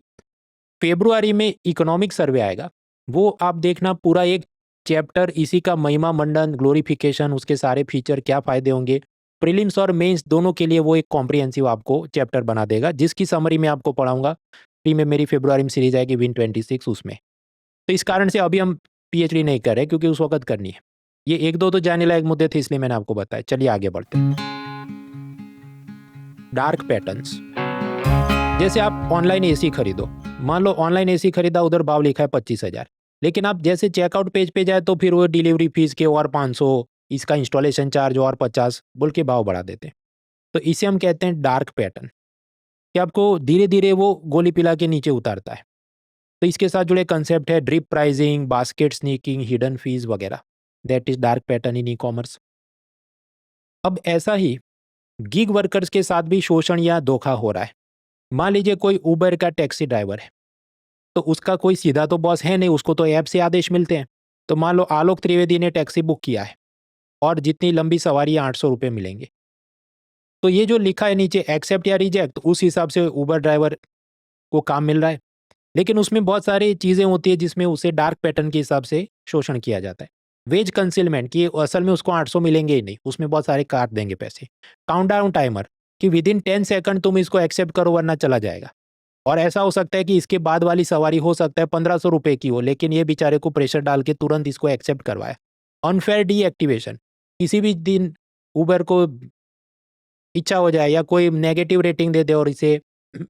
फेब्रुआरी में इकोनॉमिक सर्वे आएगा, वो आप देखना पूरा एक चैप्टर इसी का महिमा मंडन, ग्लोरिफिकेशन, उसके सारे फीचर, क्या फ़ायदे होंगे, प्रीलिम्स और मेंस दोनों के लिए वो एक कॉम्प्रिहेंसिव आपको चैप्टर बना देगा, जिसकी समरी मैं आपको पढ़ाऊंगा फ्री में। मेरी फेब्रुआरी में सीरीज आएगी विन 26 उसमें। तो इस कारण से अभी हम पीएचडी नहीं कर रहे क्योंकि उस वक्त करनी है। ये 1-2 तो जाने लायक मुद्दे थे इसलिए मैंने आपको बताया। चलिए आगे बढ़ते हैं। Dark patterns. जैसे आप ऑनलाइन एसी खरीदो, मान लो ऑनलाइन एसी खरीदा, उधर भाव लिखा है 25,000, लेकिन आप जैसे चेकआउट पेज पे जाए तो फिर वो डिलीवरी फीस के और 500, इसका इंस्टॉलेशन चार्ज और 50 बोल के भाव बढ़ा देते हैं। तो इसे हम कहते हैं डार्क पैटर्न, कि आपको धीरे धीरे वो गोली पिला के नीचे उतारता है। तो इसके साथ जुड़े कंसेप्ट है drip pricing, basket sneaking, hidden fees वगैरह। That is dark pattern in e commerce. अब ऐसा ही गिग वर्कर्स के साथ भी शोषण या धोखा हो रहा है। मान लीजिए कोई उबर का टैक्सी ड्राइवर है, तो उसका कोई सीधा तो बॉस है नहीं, उसको तो ऐप से आदेश मिलते हैं। तो मान लो आलोक त्रिवेदी ने टैक्सी बुक किया है और जितनी लंबी सवारी 800 रुपये मिलेंगे। तो ये जो लिखा है नीचे एक्सेप्ट या रिजेक्ट, उस हिसाब से उबर ड्राइवर को काम मिल रहा है। लेकिन उसमें बहुत सारी चीज़ें होती है जिसमें उसे डार्क पैटर्न के हिसाब से शोषण किया जाता है। वेज कंसीलमेंट, कि असल में उसको 800 मिलेंगे ही नहीं, उसमें बहुत सारे काट देंगे पैसे। काउंटडाउन टाइमर, कि विद इन 10 सेकंड तुम इसको एक्सेप्ट करो वरना चला जाएगा। और ऐसा हो सकता है कि इसके बाद वाली सवारी हो सकता है 1500 रुपये की हो, लेकिन ये बेचारे को प्रेशर डाल के तुरंत इसको एक्सेप्ट करवाया। अनफेयर डीएक्टिवेशन, किसी भी दिन उबर को इच्छा हो जाए या कोई नेगेटिव रेटिंग दे दे और इसे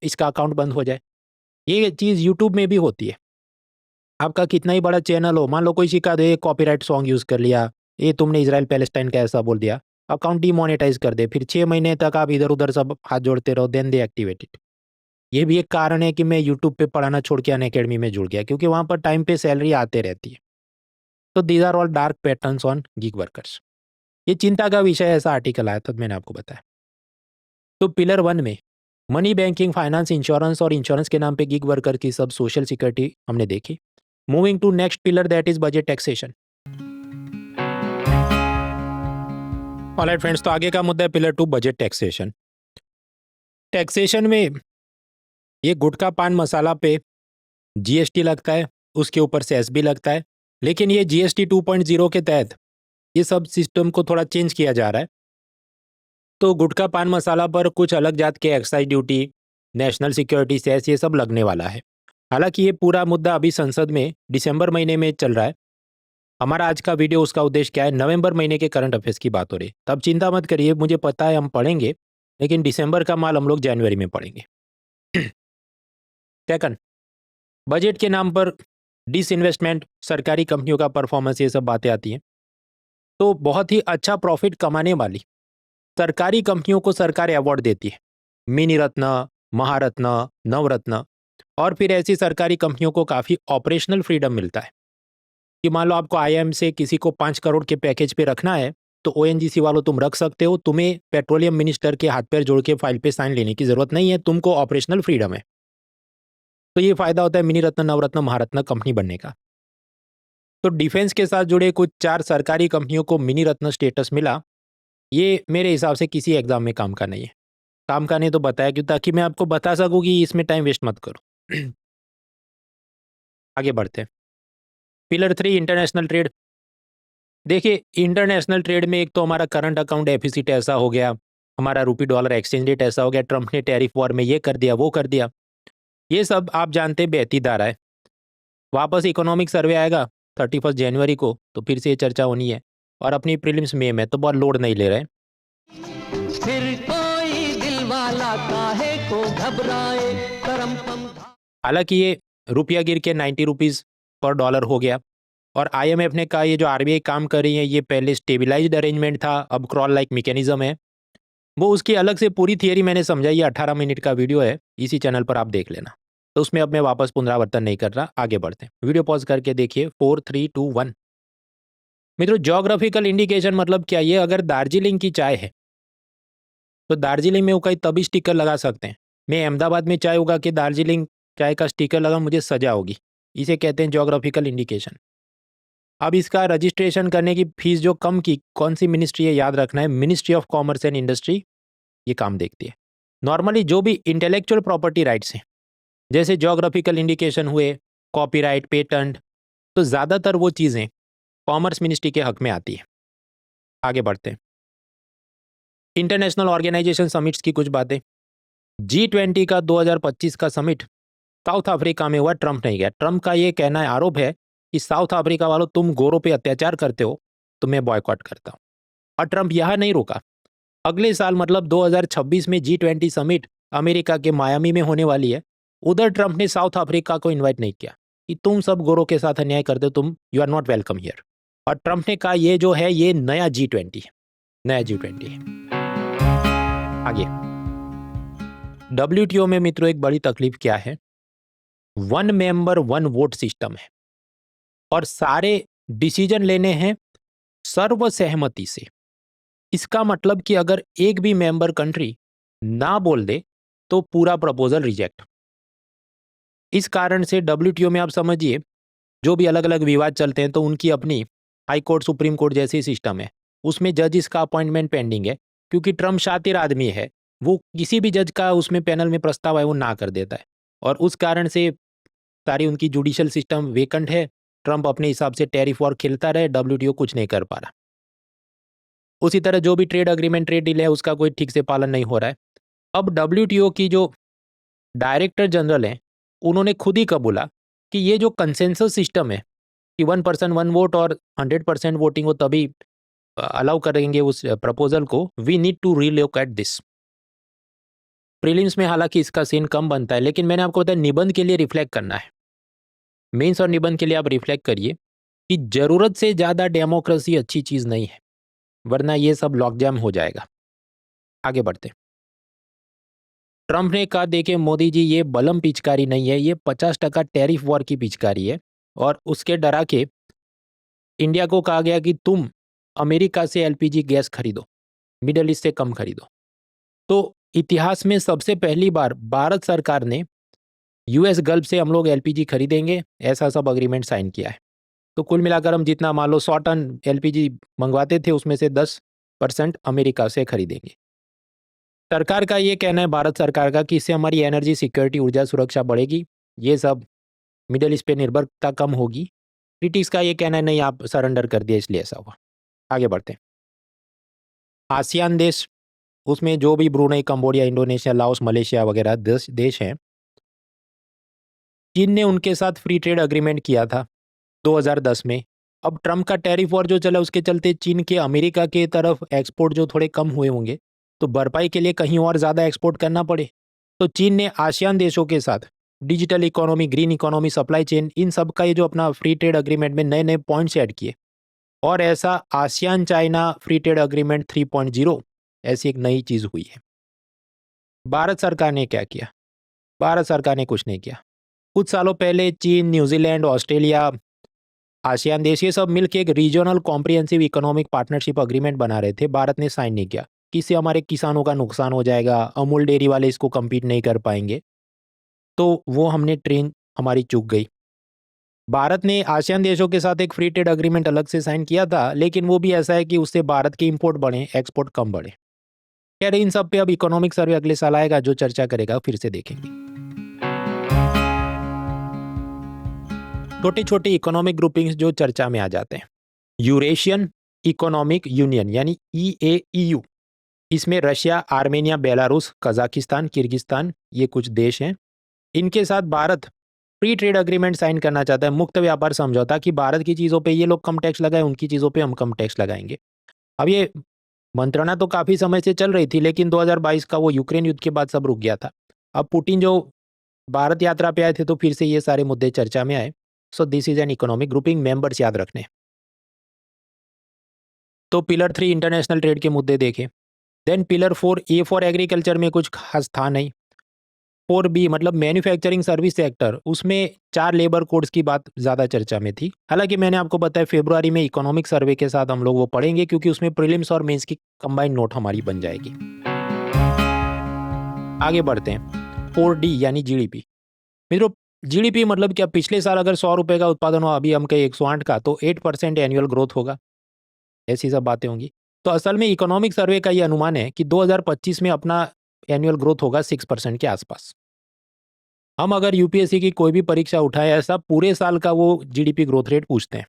इसका अकाउंट बंद हो जाए। ये चीज़ यूट्यूब में भी होती है। आपका कितना ही बड़ा चैनल हो, मान लो कोई शिकायत है, कॉपीराइट सॉन्ग यूज़ कर लिया, ये तुमने इजराइल पैलेस्टाइन का ऐसा बोल दिया, अकाउंट डिमोनेटाइज कर दे, फिर 6 महीने तक आप इधर उधर सब हाथ जोड़ते रहो, देन दे एक्टिवेट इट। ये भी एक कारण है कि मैं यूट्यूब पे पढ़ाना छोड़ के अनअकैडमी में जुड़ गया, क्योंकि वहाँ पर टाइम पे सैलरी आते रहती है। तो these are all dark patterns on gig workers. ये चिंता का विषय है, ऐसा आर्टिकल आया था, मैंने आपको बताया। तो पिलर 1 में मनी बैंकिंग, फाइनेंस, इंश्योरेंस और इंश्योरेंस के नाम पे गिग वर्कर की सब सोशल सिक्योरिटी हमने देखी। Moving to next pillar, that is budget taxation. Alright friends, तो आगे का मुद्दा है पिलर 2, बजट टैक्सेशन। टैक्सेशन में ये गुटखा पान मसाला पे जीएसटी लगता है, उसके ऊपर सेस भी लगता है, लेकिन ये जीएसटी 2.0 के तहत ये सब सिस्टम को थोड़ा चेंज किया जा रहा है। तो गुटखा पान मसाला पर कुछ अलग जात के excise duty, national security cess, ये सब लगने वाला है। हालांकि ये पूरा मुद्दा अभी संसद में दिसंबर महीने में चल रहा है। हमारा आज का वीडियो, उसका उद्देश्य क्या है, नवंबर महीने के करंट अफेयर्स की बात हो रही है। तब चिंता मत करिए, मुझे पता है हम पढ़ेंगे, लेकिन दिसंबर का माल हम लोग जनवरी में पढ़ेंगे। सेकंड, बजट के नाम पर डिसइन्वेस्टमेंट, सरकारी कंपनियों का परफॉर्मेंस, ये सब बातें आती हैं। तो बहुत ही अच्छा प्रॉफिट कमाने वाली सरकारी कंपनियों को सरकार अवार्ड देती है, मिनी रत्न, महारत्न, नवरत्न। और फिर ऐसी सरकारी कंपनियों को काफ़ी ऑपरेशनल फ्रीडम मिलता है कि मान लो आपको आईएम से किसी को 5 करोड़ के पैकेज पे रखना है, तो ओएनजीसी वालों तुम रख सकते हो, तुम्हें पेट्रोलियम मिनिस्टर के हाथ पैर जोड़ के फाइल पे साइन लेने की जरूरत नहीं है, तुमको ऑपरेशनल फ्रीडम है। तो ये फायदा होता है मिनी रत्न, नवरत्न, महारत्न कंपनी बनने का। तो डिफेंस के साथ जुड़े कुछ 4 सरकारी कंपनियों को मिनी रत्न स्टेटस मिला। ये मेरे हिसाब से किसी एग्जाम में काम का नहीं है। काम का नहीं तो बताया क्यों, ताकि मैं आपको बता सकूं कि इसमें टाइम वेस्ट मत करो। आगे बढ़ते हैं। Pillar 3, international trade. देखिए, इंटरनेशनल ट्रेड में एक तो हमारा करंट अकाउंट डेफिसिट ऐसा हो गया, हमारा रूपी डॉलर एक्सचेंज रेट ऐसा हो गया, ट्रंप ने टैरिफ वॉर में ये कर दिया, वो कर दिया। ये सब आप जानते बहती धारा है। वापस इकोनॉमिक सर्वे आएगा 31 जनवरी को, तो फिर से ये चर्चा होनी है। और अपनी प्रीलिम्स में मैं तो बहुत लोड नहीं ले रहे। फिर कोई दिल वाला काहे को घबराए, करम कम। हालांकि ये रुपया गिर के 90 रुपीज़ पर डॉलर हो गया। और आईएमएफ ने कहा ये जो आरबीआई काम कर रही है, ये पहले स्टेबिलाइज्ड अरेंजमेंट था, अब क्रॉल लाइक मैकेनिज्म है। वो उसकी अलग से पूरी थियरी मैंने समझाई है, 18 मिनट का वीडियो है, इसी चैनल पर आप देख लेना। तो उसमें अब मैं वापस पुनरावर्तन नहीं कर रहा, आगे बढ़ते हैं। वीडियो पॉज करके देखिए। 4, 3, 2, 1। मित्रों, ज्योग्राफिकल इंडिकेशन मतलब क्या? ये अगर दार्जिलिंग की चाय है तो दार्जिलिंग में उगाई तभी स्टिकर लगा सकते हैं। मैं अहमदाबाद में चाय उगा के दार्जिलिंग चाय का स्टिकर लगा, मुझे सजा होगी। इसे कहते हैं ज्योग्राफिकल इंडिकेशन। अब इसका रजिस्ट्रेशन करने की फीस जो कम की, कौन सी मिनिस्ट्री है याद रखना है, ministry of commerce and industry ये काम देखती है। नॉर्मली जो भी इंटेलेक्चुअल प्रॉपर्टी राइट्स हैं, जैसे ज्योग्राफिकल इंडिकेशन हुए, कॉपीराइट, पेटेंट, तो ज़्यादातर वो चीज़ें कॉमर्स मिनिस्ट्री के हक में आती है। आगे बढ़ते हैं। इंटरनेशनल ऑर्गेनाइजेशन समिट्स की कुछ बातें। G20 का 2025 का समिट साउथ अफ्रीका में हुआ, ट्रंप नहीं गया। ट्रंप का ये कहना है, आरोप है कि साउथ अफ्रीका वालों तुम गोरों पे अत्याचार करते हो, तो मैं बॉयकॉट करता हूं। और ट्रंप यहां नहीं रुका, अगले साल मतलब 2026 में G20 समिट अमेरिका के मायामी में होने वाली है। उधर ट्रंप ने साउथ अफ्रीका को इन्वाइट नहीं किया कि तुम सब गोरों के साथ अन्याय करते हो, तुम you are not welcome here. और ट्रंप ने कहा ये जो है ये नया G20 है, नया G20 है। आगे WTO में मित्रों एक बड़ी तकलीफ क्या है, 1 मेंबर 1 वोट सिस्टम है और सारे डिसीजन लेने हैं सर्वसहमति से। इसका मतलब कि अगर एक भी मेंबर कंट्री ना बोल दे तो पूरा प्रपोजल रिजेक्ट। इस कारण से WTO में आप समझिए जो भी अलग अलग विवाद चलते हैं तो उनकी अपनी हाई कोर्ट, सुप्रीम कोर्ट जैसी सिस्टम है। उसमें जजिस का अपॉइंटमेंट पेंडिंग है, क्योंकि ट्रंप शातिर आदमी है, वो किसी भी जज का उसमें पैनल में प्रस्ताव है वो ना कर देता है। और उस कारण से सारी उनकी जुडिशियल सिस्टम वेकेंट है। ट्रंप अपने हिसाब से टैरिफ वॉर खेलता रहे, WTO कुछ नहीं कर पा रहा। उसी तरह जो भी ट्रेड अग्रीमेंट, ट्रेड डील है, उसका कोई ठीक से पालन नहीं हो रहा है। अब WTO की जो डायरेक्टर जनरल हैं, उन्होंने खुद ही कबूला कि ये जो कंसेंसस सिस्टम है कि 1 पर्सन 1 वोट और 100% वोटिंग हो तभी अलाउ करेंगे उस प्रपोजल को, we need to relook at this. Prelims में हालांकि इसका सीन कम बनता है, लेकिन मैंने आपको बताया निबंध के लिए रिफ्लेक्ट करना है। मेंस और निबंध के लिए आप रिफ्लेक्ट करिए कि जरूरत से ज़्यादा डेमोक्रेसी अच्छी चीज़ नहीं है, वरना ये सब लॉकजैम हो जाएगा। आगे बढ़ते। ट्रंप ने कहा देखिए मोदी जी, ये बलम पिचकारी नहीं है, ये 50% टैरिफ वॉर की पिचकारी है। और उसके डरा के इंडिया को कहा गया कि तुम अमेरिका से एलपीजी गैस खरीदो, मिडल ईस्ट से कम खरीदो। तो इतिहास में सबसे पहली बार भारत सरकार ने यूएस गल्फ से हम लोग एलपीजी खरीदेंगे, ऐसा सब अग्रीमेंट साइन किया है। तो कुल मिलाकर हम जितना मान लो 100 टन एलपीजी मंगवाते थे उसमें से 10% अमेरिका से खरीदेंगे। सरकार का ये कहना है, भारत सरकार का, कि इससे हमारी एनर्जी सिक्योरिटी, ऊर्जा सुरक्षा बढ़ेगी, ये सब मिडल ईस्ट पे निर्भरता कम होगी। ब्रिटिश का ये कहना है नहीं, आप सरेंडर कर दिया इसलिए ऐसा हुआ। आगे बढ़ते हैं। आसियान देश, उसमें जो भी Brunei, Cambodia, Indonesia, Laos, Malaysia वगैरह देश हैं, चीन ने उनके साथ फ्री ट्रेड अग्रीमेंट किया था 2010 में। अब ट्रम्प का टैरिफ वॉर जो चला उसके चलते चीन के अमेरिका के तरफ एक्सपोर्ट जो थोड़े कम हुए होंगे, तो भरपाई के लिए कहीं और ज़्यादा एक्सपोर्ट करना पड़े, तो चीन ने आसियान देशों के साथ digital economy, green economy, supply chain, इन सब का ये जो अपना फ्री ट्रेड अग्रीमेंट में नए नए पॉइंट्स ऐड किए, और ऐसा ASEAN China free trade agreement 3.0 ऐसी एक नई चीज़ हुई है। भारत सरकार ने क्या किया? भारत सरकार ने कुछ नहीं किया। कुछ सालों पहले चीन, न्यूजीलैंड, ऑस्ट्रेलिया, आसियान देश, ये सब मिलकर एक regional comprehensive economic partnership agreement बना रहे थे। भारत ने साइन नहीं किया, किससे हमारे किसानों का नुकसान हो जाएगा, अमूल डेयरी वाले इसको compete नहीं कर पाएंगे, तो वो हमने ट्रेन हमारी चूक गई। भारत ने आसियान देशों के साथ एक फ्री ट्रेड अग्रीमेंट अलग से साइन किया था, लेकिन वो भी ऐसा है कि उससे भारत के इंपोर्ट बढ़े, एक्सपोर्ट कम बढ़े। खैर, इन सब पे अब इकोनॉमिक सर्वे अगले साल आएगा जो चर्चा करेगा, फिर से देखेंगे। छोटे छोटे इकोनॉमिक ग्रुपिंग्स जो चर्चा में आ जाते हैं। यूरेशियन इकोनॉमिक यूनियन यानी EAEU, इसमें Russia, Armenia, Belarus, Kazakhstan, Kyrgyzstan, ये कुछ देश हैं। इनके साथ Bharat free trade agreement sign करना चाहता है, मुक्त व्यापार समझौता, कि भारत की चीज़ों पे ये लोग कम टैक्स लगाए, उनकी चीज़ों पे हम कम टैक्स लगाएंगे। अब ये मंत्रणा तो काफ़ी समय से चल रही थी, लेकिन 2022 का वो यूक्रेन युद्ध के बाद सब रुक गया था। अब पुतिन जो भारत यात्रा पे आए थे, तो फिर से ये सारे मुद्दे चर्चा में आए। So this is an economic grouping, members याद रखने। तो पिलर 3 इंटरनेशनल ट्रेड के मुद्दे देखे। Then pillar 4 A for agriculture में कुछ खास था नहीं। 4B मतलब मैन्युफैक्चरिंग सर्विस सेक्टर, उसमें 4 लेबर कोड्स की बात ज़्यादा चर्चा में थी। हालांकि मैंने आपको बताया फरवरी में इकोनॉमिक सर्वे के साथ हम लोग वो पढ़ेंगे, क्योंकि उसमें प्रीलिम्स और मेंस की कंबाइंड नोट हमारी बन जाएगी। आगे बढ़ते हैं। 4D यानी GDP। मित्रों, GDP मतलब क्या? पिछले साल अगर 100 रुपये का उत्पादन हुआ, अभी हम कहीं 108 का, तो 8% एनुअल ग्रोथ होगा। ऐसी सब बातें होंगी। तो असल में इकोनॉमिक सर्वे का ये अनुमान है कि 2025 में अपना एनुअल ग्रोथ होगा 6% के आसपास। हम अगर यूपीएससी की कोई भी परीक्षा उठाए, ऐसा पूरे साल का वो GDP ग्रोथ रेट पूछते हैं।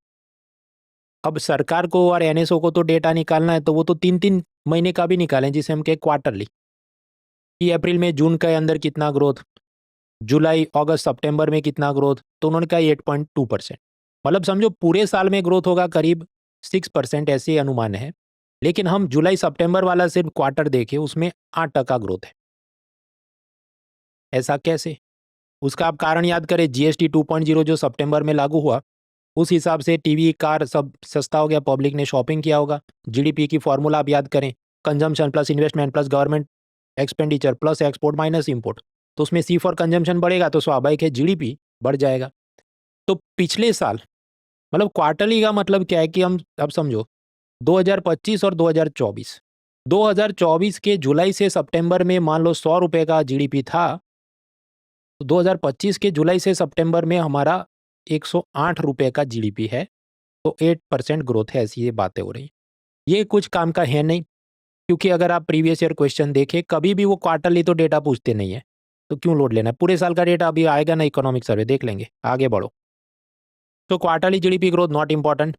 अब सरकार को और NSO को तो डेटा निकालना है, तो वो तो 3-3 महीने का भी निकालें, जिसे हम कहें क्वार्टरली, कि अप्रैल में जून के अंदर कितना ग्रोथ, जुलाई, अगस्त, सितंबर में कितना ग्रोथ, तो उन्होंने कहा 8.2%। मतलब समझो पूरे साल में ग्रोथ होगा करीब 6%, ऐसे अनुमान है। लेकिन हम जुलाई सितंबर वाला सिर्फ क्वार्टर देखें, उसमें 8% ग्रोथ है। ऐसा कैसे? उसका आप कारण याद करें। GST 2.0 जो सितंबर में लागू हुआ, उस हिसाब से टीवी, कार सब सस्ता हो गया, पब्लिक ने शॉपिंग किया होगा। GDP की फॉर्मूला आप याद करें, consumption plus investment plus government expenditure plus export minus import. तो उसमें C फॉर कंजम्पशन बढ़ेगा, तो स्वाभाविक है GDP बढ़ जाएगा। तो पिछले साल मतलब क्वार्टरली का मतलब क्या है कि हम अब समझो 2025 और 2024 के जुलाई से सितंबर में मान लो 100 रुपये का GDP था, तो 2025 के जुलाई से सितंबर में हमारा 108 रुपये का GDP है। तो 8% ग्रोथ है, ऐसी ये बातें हो रही। ये कुछ काम का है नहीं, क्योंकि अगर आप प्रीवियस ईयर क्वेश्चन देखें, कभी भी वो क्वार्टरली तो डेटा पूछते नहीं है, तो क्यों लोड लेना है? पूरे साल का डेटा अभी आएगा ना, इकोनॉमिक सर्वे देख लेंगे। आगे बढ़ो। तो quarterly GDP growth not important,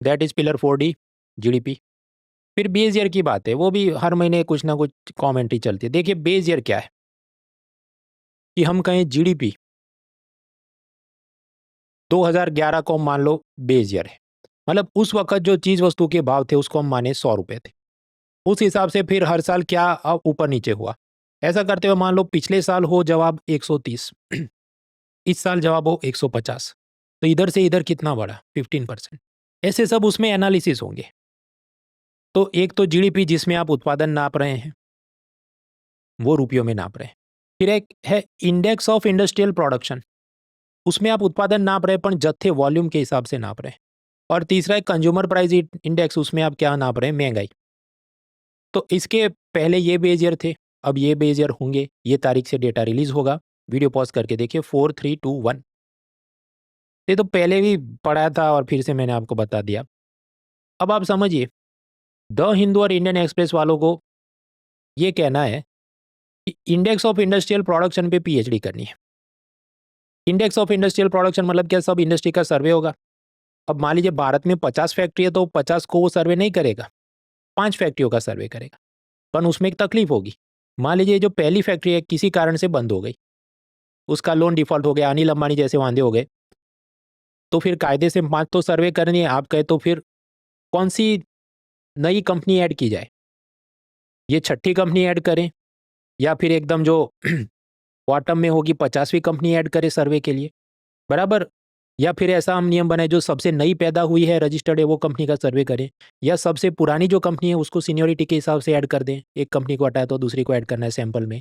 that is pillar 4D GDP। फिर बेस ईयर की बात है, वो भी हर महीने कुछ ना कुछ कॉमेंट्री चलती है। देखिए बेस ईयर क्या है, कि हम कहें GDP 2011 को मान लो बेस ईयर है, मतलब उस वक्त जो चीज वस्तु के भाव थे उसको हम माने 100 रुपये थे। उस हिसाब से फिर हर साल क्या ऊपर नीचे हुआ। ऐसा करते हुए मान लो पिछले साल हो जवाब 130, इस साल जवाब हो 150, तो इधर से इधर कितना बढ़ा? 15%। ऐसे सब उसमें एनालिसिस होंगे। तो एक तो GDP जिसमें आप उत्पादन नाप रहे हैं, वो रुपयों में नाप रहे हैं। फिर एक है इंडेक्स ऑफ इंडस्ट्रियल प्रोडक्शन, उसमें आप उत्पादन नाप रहे हैं, पर जत्थे वॉल्यूम के हिसाब से नाप रहे हैं। और तीसरा है कंज्यूमर प्राइस इंडेक्स, उसमें आप क्या नाप रहे हैं, महंगाई। तो इसके पहले ये बेस ईयर थे, अब ये बेस ईयर होंगे, ये तारीख से डेटा रिलीज होगा। वीडियो पॉज करके देखिए 4 3 2 1। ये तो पहले भी पढ़ा था और फिर से मैंने आपको बता दिया। अब आप समझिए, द हिंदू और इंडियन एक्सप्रेस वालों को ये कहना है कि इंडेक्स ऑफ इंडस्ट्रियल प्रोडक्शन पे पीएचडी करनी है। इंडेक्स ऑफ इंडस्ट्रियल प्रोडक्शन मतलब क्या, सब इंडस्ट्री का सर्वे होगा। अब मान लीजिए भारत में 50 फैक्ट्री है तो 50 को वो सर्वे नहीं करेगा, 5 फैक्ट्रियों का सर्वे करेगा। पर उसमें एक तकलीफ होगी। मान लीजिए जो पहली फैक्ट्री है किसी कारण से बंद हो गई, उसका लोन डिफॉल्ट हो गया, अनिल अंबानी जैसे वांदे हो गए, तो फिर कायदे से 5 तो सर्वे करनी है। आप कहे तो फिर कौन सी नई कंपनी ऐड की जाए, ये छठी कंपनी ऐड करें या फिर एकदम जो बॉटम में होगी 50वीं कंपनी ऐड करें सर्वे के लिए, बराबर। या फिर ऐसा हम नियम बनाए जो सबसे नई पैदा हुई है रजिस्टर्ड है वो कंपनी का सर्वे करें, या सबसे पुरानी जो कंपनी है उसको सीनियोरिटी के हिसाब से ऐड कर दें। एक कंपनी को हटाए तो दूसरी को ऐड करना है सैंपल में।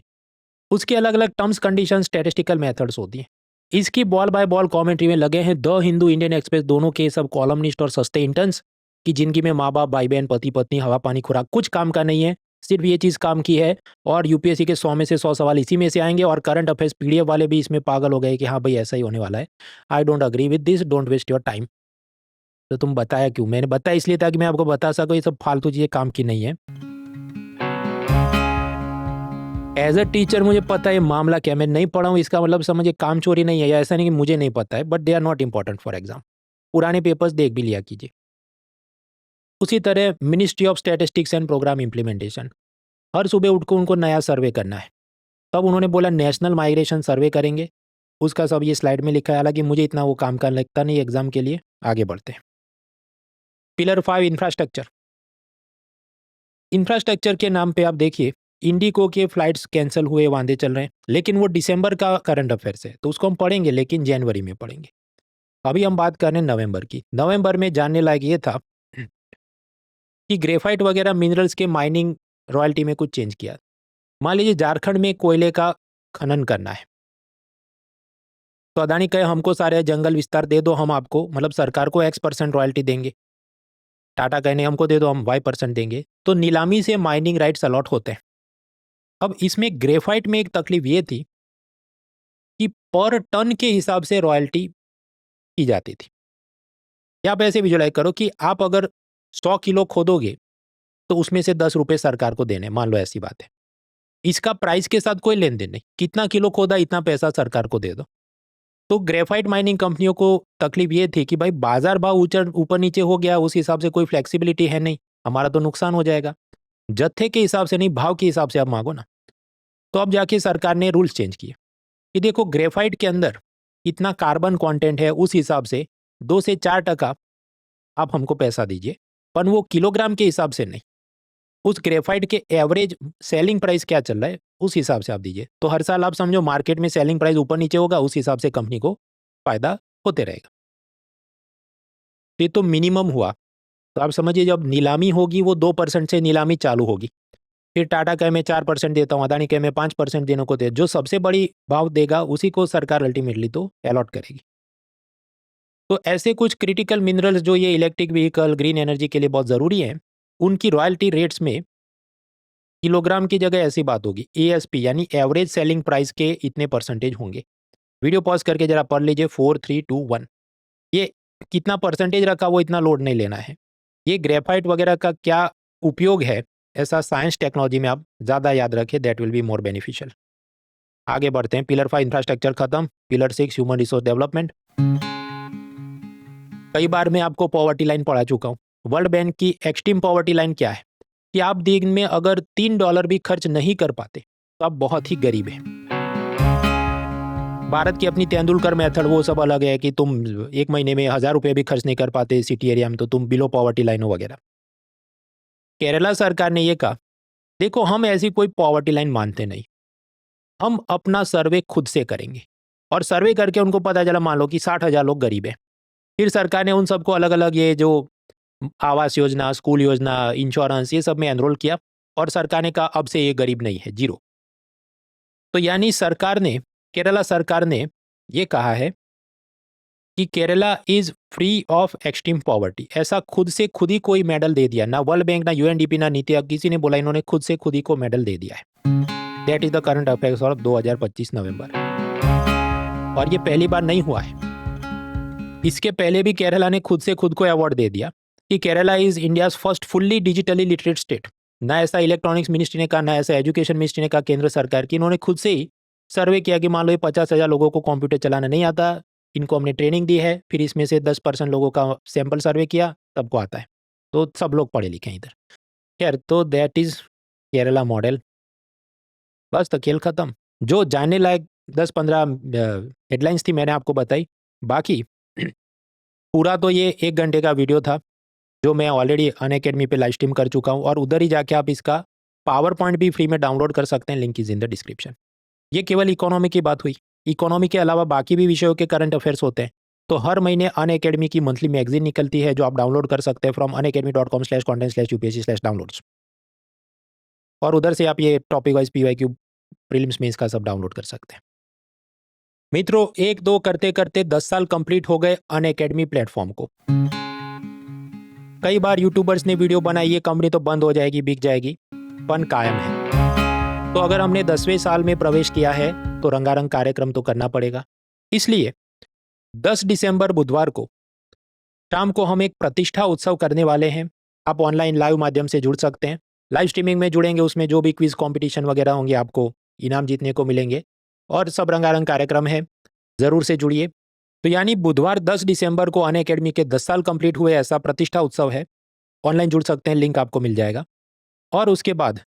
उसके अलग अलग टर्म्स कंडीशन स्टैटिस्टिकल मेथड्स होती हैं। इसकी बॉल बाय बॉल कमेंट्री में लगे हैं द हिंदू, इंडियन एक्सप्रेस, दोनों के सब कॉलमनिस्ट और सस्ते इंटर्न्स की जिंदगी में माँ बाप, भाई बहन, पति पत्नी, हवा पानी खुराक कुछ काम का नहीं है, सिर्फ ये चीज़ काम की है। और यूपीएससी के 100 में से 100 सवाल इसी में से आएंगे। और करंट अफेयर्स पीडीएफ वाले भी इसमें पागल हो गए कि हाँ भाई ऐसा ही होने वाला है। I don't agree with this, don't waste your time. तो तुम बताया क्यों? मैंने बताया इसलिए ताकि मैं आपको बता सकूँ ये सब फालतू चीज़ें काम की नहीं है। एज अ टीचर मुझे पता है मामला क्या, मैं नहीं पढ़ा हूँ इसका मतलब समझिए काम चोरी नहीं है, या ऐसा नहीं कि मुझे नहीं पता है, but they are not important for exam. पुराने पेपर्स देख भी लिया कीजिए। उसी तरह ministry of statistics and programme implementation, हर सुबह उठ को उनको नया सर्वे करना है। तब उन्होंने बोला नेशनल माइग्रेशन सर्वे करेंगे, उसका सब ये स्लाइड में लिखा है। हालांकि मुझे इतना वो काम का लगता नहीं एग्जाम के लिए। आगे बढ़ते हैं। Pillar 5 infrastructure. इंफ्रास्ट्रक्चर के नाम पे आप देखिए इंडिगो के फ्लाइट्स कैंसिल हुए, वांदे चल रहे हैं, लेकिन वो दिसंबर का करंट अफेयर्स है तो उसको हम पढ़ेंगे, लेकिन जनवरी में पढ़ेंगे। अभी हम बात कर रहे हैं नवंबर की। नवंबर में जानने लायक ये था कि ग्रेफाइट वगैरह मिनरल्स के माइनिंग रॉयल्टी में कुछ चेंज किया। मान लीजिए झारखंड में कोयले का खनन करना है, तो अदानी कहे हमको सारे जंगल विस्तार दे दो, हम आपको मतलब सरकार को X% रॉयल्टी देंगे। टाटा कहने हमको दे दो, हम Y% देंगे। तो नीलामी से माइनिंग राइट्स अलॉट होते हैं। अब इसमें ग्रेफाइट में एक तकलीफ ये थी कि पर टन के हिसाब से रॉयल्टी की जाती थी। या आप ऐसे विजुलाइज करो कि आप अगर 100 किलो खोदोगे तो उसमें से 10 रुपये सरकार को देने, मान लो ऐसी बात है। इसका प्राइस के साथ कोई लेन देन नहीं, कितना किलो खोदा इतना पैसा सरकार को दे दो। तो ग्रेफाइट माइनिंग कंपनियों को तकलीफ ये थी कि भाई बाजार भाव ऊपर नीचे हो गया, उस हिसाब से कोई फ्लेक्सिबिलिटी है नहीं, हमारा तो नुकसान हो जाएगा। जत्थे के हिसाब से नहीं, भाव के हिसाब से आप मांगो ना। तो अब जाके सरकार ने रूल्स चेंज किए कि देखो ग्रेफाइट के अंदर इतना कार्बन कंटेंट है, उस हिसाब से 2 से 4% आप हमको पैसा दीजिए, पर वो किलोग्राम के हिसाब से नहीं। उस ग्रेफाइट के एवरेज सेलिंग प्राइस क्या चल रहा है उस हिसाब से आप दीजिए। तो हर साल आप समझो मार्केट में सेलिंग प्राइस ऊपर नीचे होगा, उस हिसाब से कंपनी को फायदा होते रहेगा। ये तो मिनिमम हुआ। तो आप समझिए जब नीलामी होगी वो 2% से नीलामी चालू होगी। फिर टाटा कहे मैं 4% देता हूँ, अदानी कहे मैं 5% देने को दे, जो सबसे बड़ी भाव देगा उसी को सरकार अल्टीमेटली तो अलॉट करेगी। तो ऐसे कुछ क्रिटिकल मिनरल्स जो ये इलेक्ट्रिक व्हीकल, ग्रीन एनर्जी के लिए बहुत ज़रूरी हैं, उनकी रॉयल्टी रेट्स में किलोग्राम की जगह ऐसी बात होगी, एएसपी यानी एवरेज सेलिंग प्राइस के इतने परसेंटेज होंगे। वीडियो पॉज करके जरा पढ़ लीजिए 4 3 2 1। ये कितना परसेंटेज रखा वो इतना लोड नहीं लेना है। ये ग्रेफाइट वगैरह का क्या उपयोग है, ऐसा साइंस टेक्नोलॉजी में आप ज़्यादा याद रखें, that will be more beneficial. आगे बढ़ते हैं। पिलर 5 इंफ्रास्ट्रक्चर खत्म। Pillar 6 human resource development. कई बार मैं आपको पॉवर्टी लाइन पढ़ा चुका हूँ। वर्ल्ड बैंक की एक्सट्रीम पॉवर्टी लाइन क्या है कि आप दिन में अगर $3 भी खर्च नहीं कर पाते तो आप बहुत ही गरीब हैं। भारत की अपनी तेंदुलकर मेथड वो सब अलग है कि तुम एक महीने में 1000 रुपये भी खर्च नहीं कर पाते सिटी एरिया में तो तुम बिलो पॉवर्टी लाइन हो वगैरह। केरला सरकार ने ये कहा देखो हम ऐसी कोई पॉवर्टी लाइन मानते नहीं, हम अपना सर्वे खुद से करेंगे। और सर्वे करके उनको पता चला मान लो कि 60,000 लोग गरीब हैं। फिर सरकार ने उन सबको अलग अलग ये जो आवास योजना, स्कूल योजना, इंश्योरेंस, ये सब में एनरोल किया और सरकार ने कहा अब से ये गरीब नहीं है, जीरो। तो यानी सरकार ने, केरला सरकार ने ये कहा है कि Kerala is free of extreme poverty. ऐसा खुद से खुद ही कोई मेडल दे दिया, ना वर्ल्ड बैंक, ना यूएनडीपी, ना नीति आयोग, किसी ने बोला, इन्होंने खुद से खुद ही को मेडल दे दिया है। That is the current affairs of 2025 नवंबर। और ये पहली बार नहीं हुआ है, इसके पहले भी केरला ने खुद से खुद को अवार्ड दे दिया कि Kerala is India's first fully digitally literate state. ना ऐसा इलेक्ट्रॉनिक्स मिनिस्ट्री ने कहा, ना ऐसा एजुकेशन मिनिस्ट्री ने कहा, केंद्र सरकार की। इन्होंने खुद से ही सर्वे किया कि मान लो 50,000 लोगों को कंप्यूटर चलाना नहीं आता, इनको हमने ट्रेनिंग दी है, फिर इसमें से 10% लोगों का सैंपल सर्वे किया, सबको आता है, तो सब लोग पढ़े लिखे हैं इधर। खैर, तो दैट इज केरला मॉडल। बस तो खेल खत्म। जो जानने लायक 10-15 हेडलाइंस थी मैंने आपको बताई। बाकी पूरा तो ये 1 घंटे का वीडियो था जो मैं ऑलरेडी अनअकैडमी पे लाइव स्ट्रीम कर चुका हूँ, और उधर ही जाके आप इसका पावर पॉइंट भी फ्री में डाउनलोड कर सकते हैं, link is in the description. ये केवल इकोनॉमी की बात हुई। इकोनॉमी के अलावा बाकी भी विषयों के करंट अफेयर्स होते हैं, तो हर महीने अनअकैडमी की मंथली मैगजीन निकलती है जो आप डाउनलोड कर सकते हैं फ्रॉम unacademy.com/content/upsc/downloads। और उधर से आप ये टॉपिक वाइज PYQ प्रीलिम्स में इसका सब डाउनलोड कर सकते हैं। मित्रों, 1-2 करते करते 10 साल कंप्लीट हो गए अनअकैडमी प्लेटफॉर्म को। कई बार यूट्यूबर्स ने वीडियो बनाई, ये कंपनी तो बंद हो जाएगी, बिक जाएगी, पन कायम है। तो अगर हमने 10वें साल में प्रवेश किया है तो रंगारंग कार्यक्रम तो करना पड़ेगा। इसलिए 10 दिसंबर बुधवार को शाम को हम एक प्रतिष्ठा उत्सव करने वाले हैं। आप ऑनलाइन लाइव माध्यम से जुड़ सकते हैं। लाइव स्ट्रीमिंग में जुड़ेंगे, उसमें जो भी क्विज कंपटीशन वगैरह होंगे आपको इनाम जीतने को मिलेंगे, और सब रंगारंग कार्यक्रम है, ज़रूर से जुड़िए। तो यानी बुधवार 10 दिसंबर को अनअकैडमी के 10 साल कंप्लीट हुए, ऐसा प्रतिष्ठा उत्सव है। ऑनलाइन जुड़ सकते हैं, लिंक आपको मिल जाएगा। और उसके बाद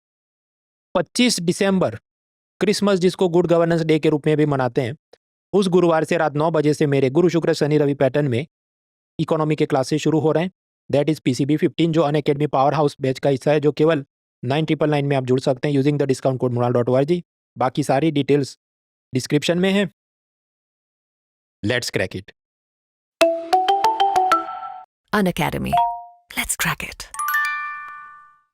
25 दिसंबर क्रिसमस, जिसको गुड गवर्नेंस डे के रूप में भी मनाते हैं, उस गुरुवार से रात 9 बजे से मेरे गुरु शुक्र शनि रवि पैटर्न में इकोनॉमी के क्लासेस शुरू हो रहे हैं। दैट इज PCB 15, जो अनअकैडमी पावर हाउस बैच का हिस्सा है, जो केवल 9999 में आप जुड़ सकते हैं using the discount code moral.org। बाकी सारी डिटेल्स डिस्क्रिप्शन में है। Let's crack it. Unacademy. Let's crack it.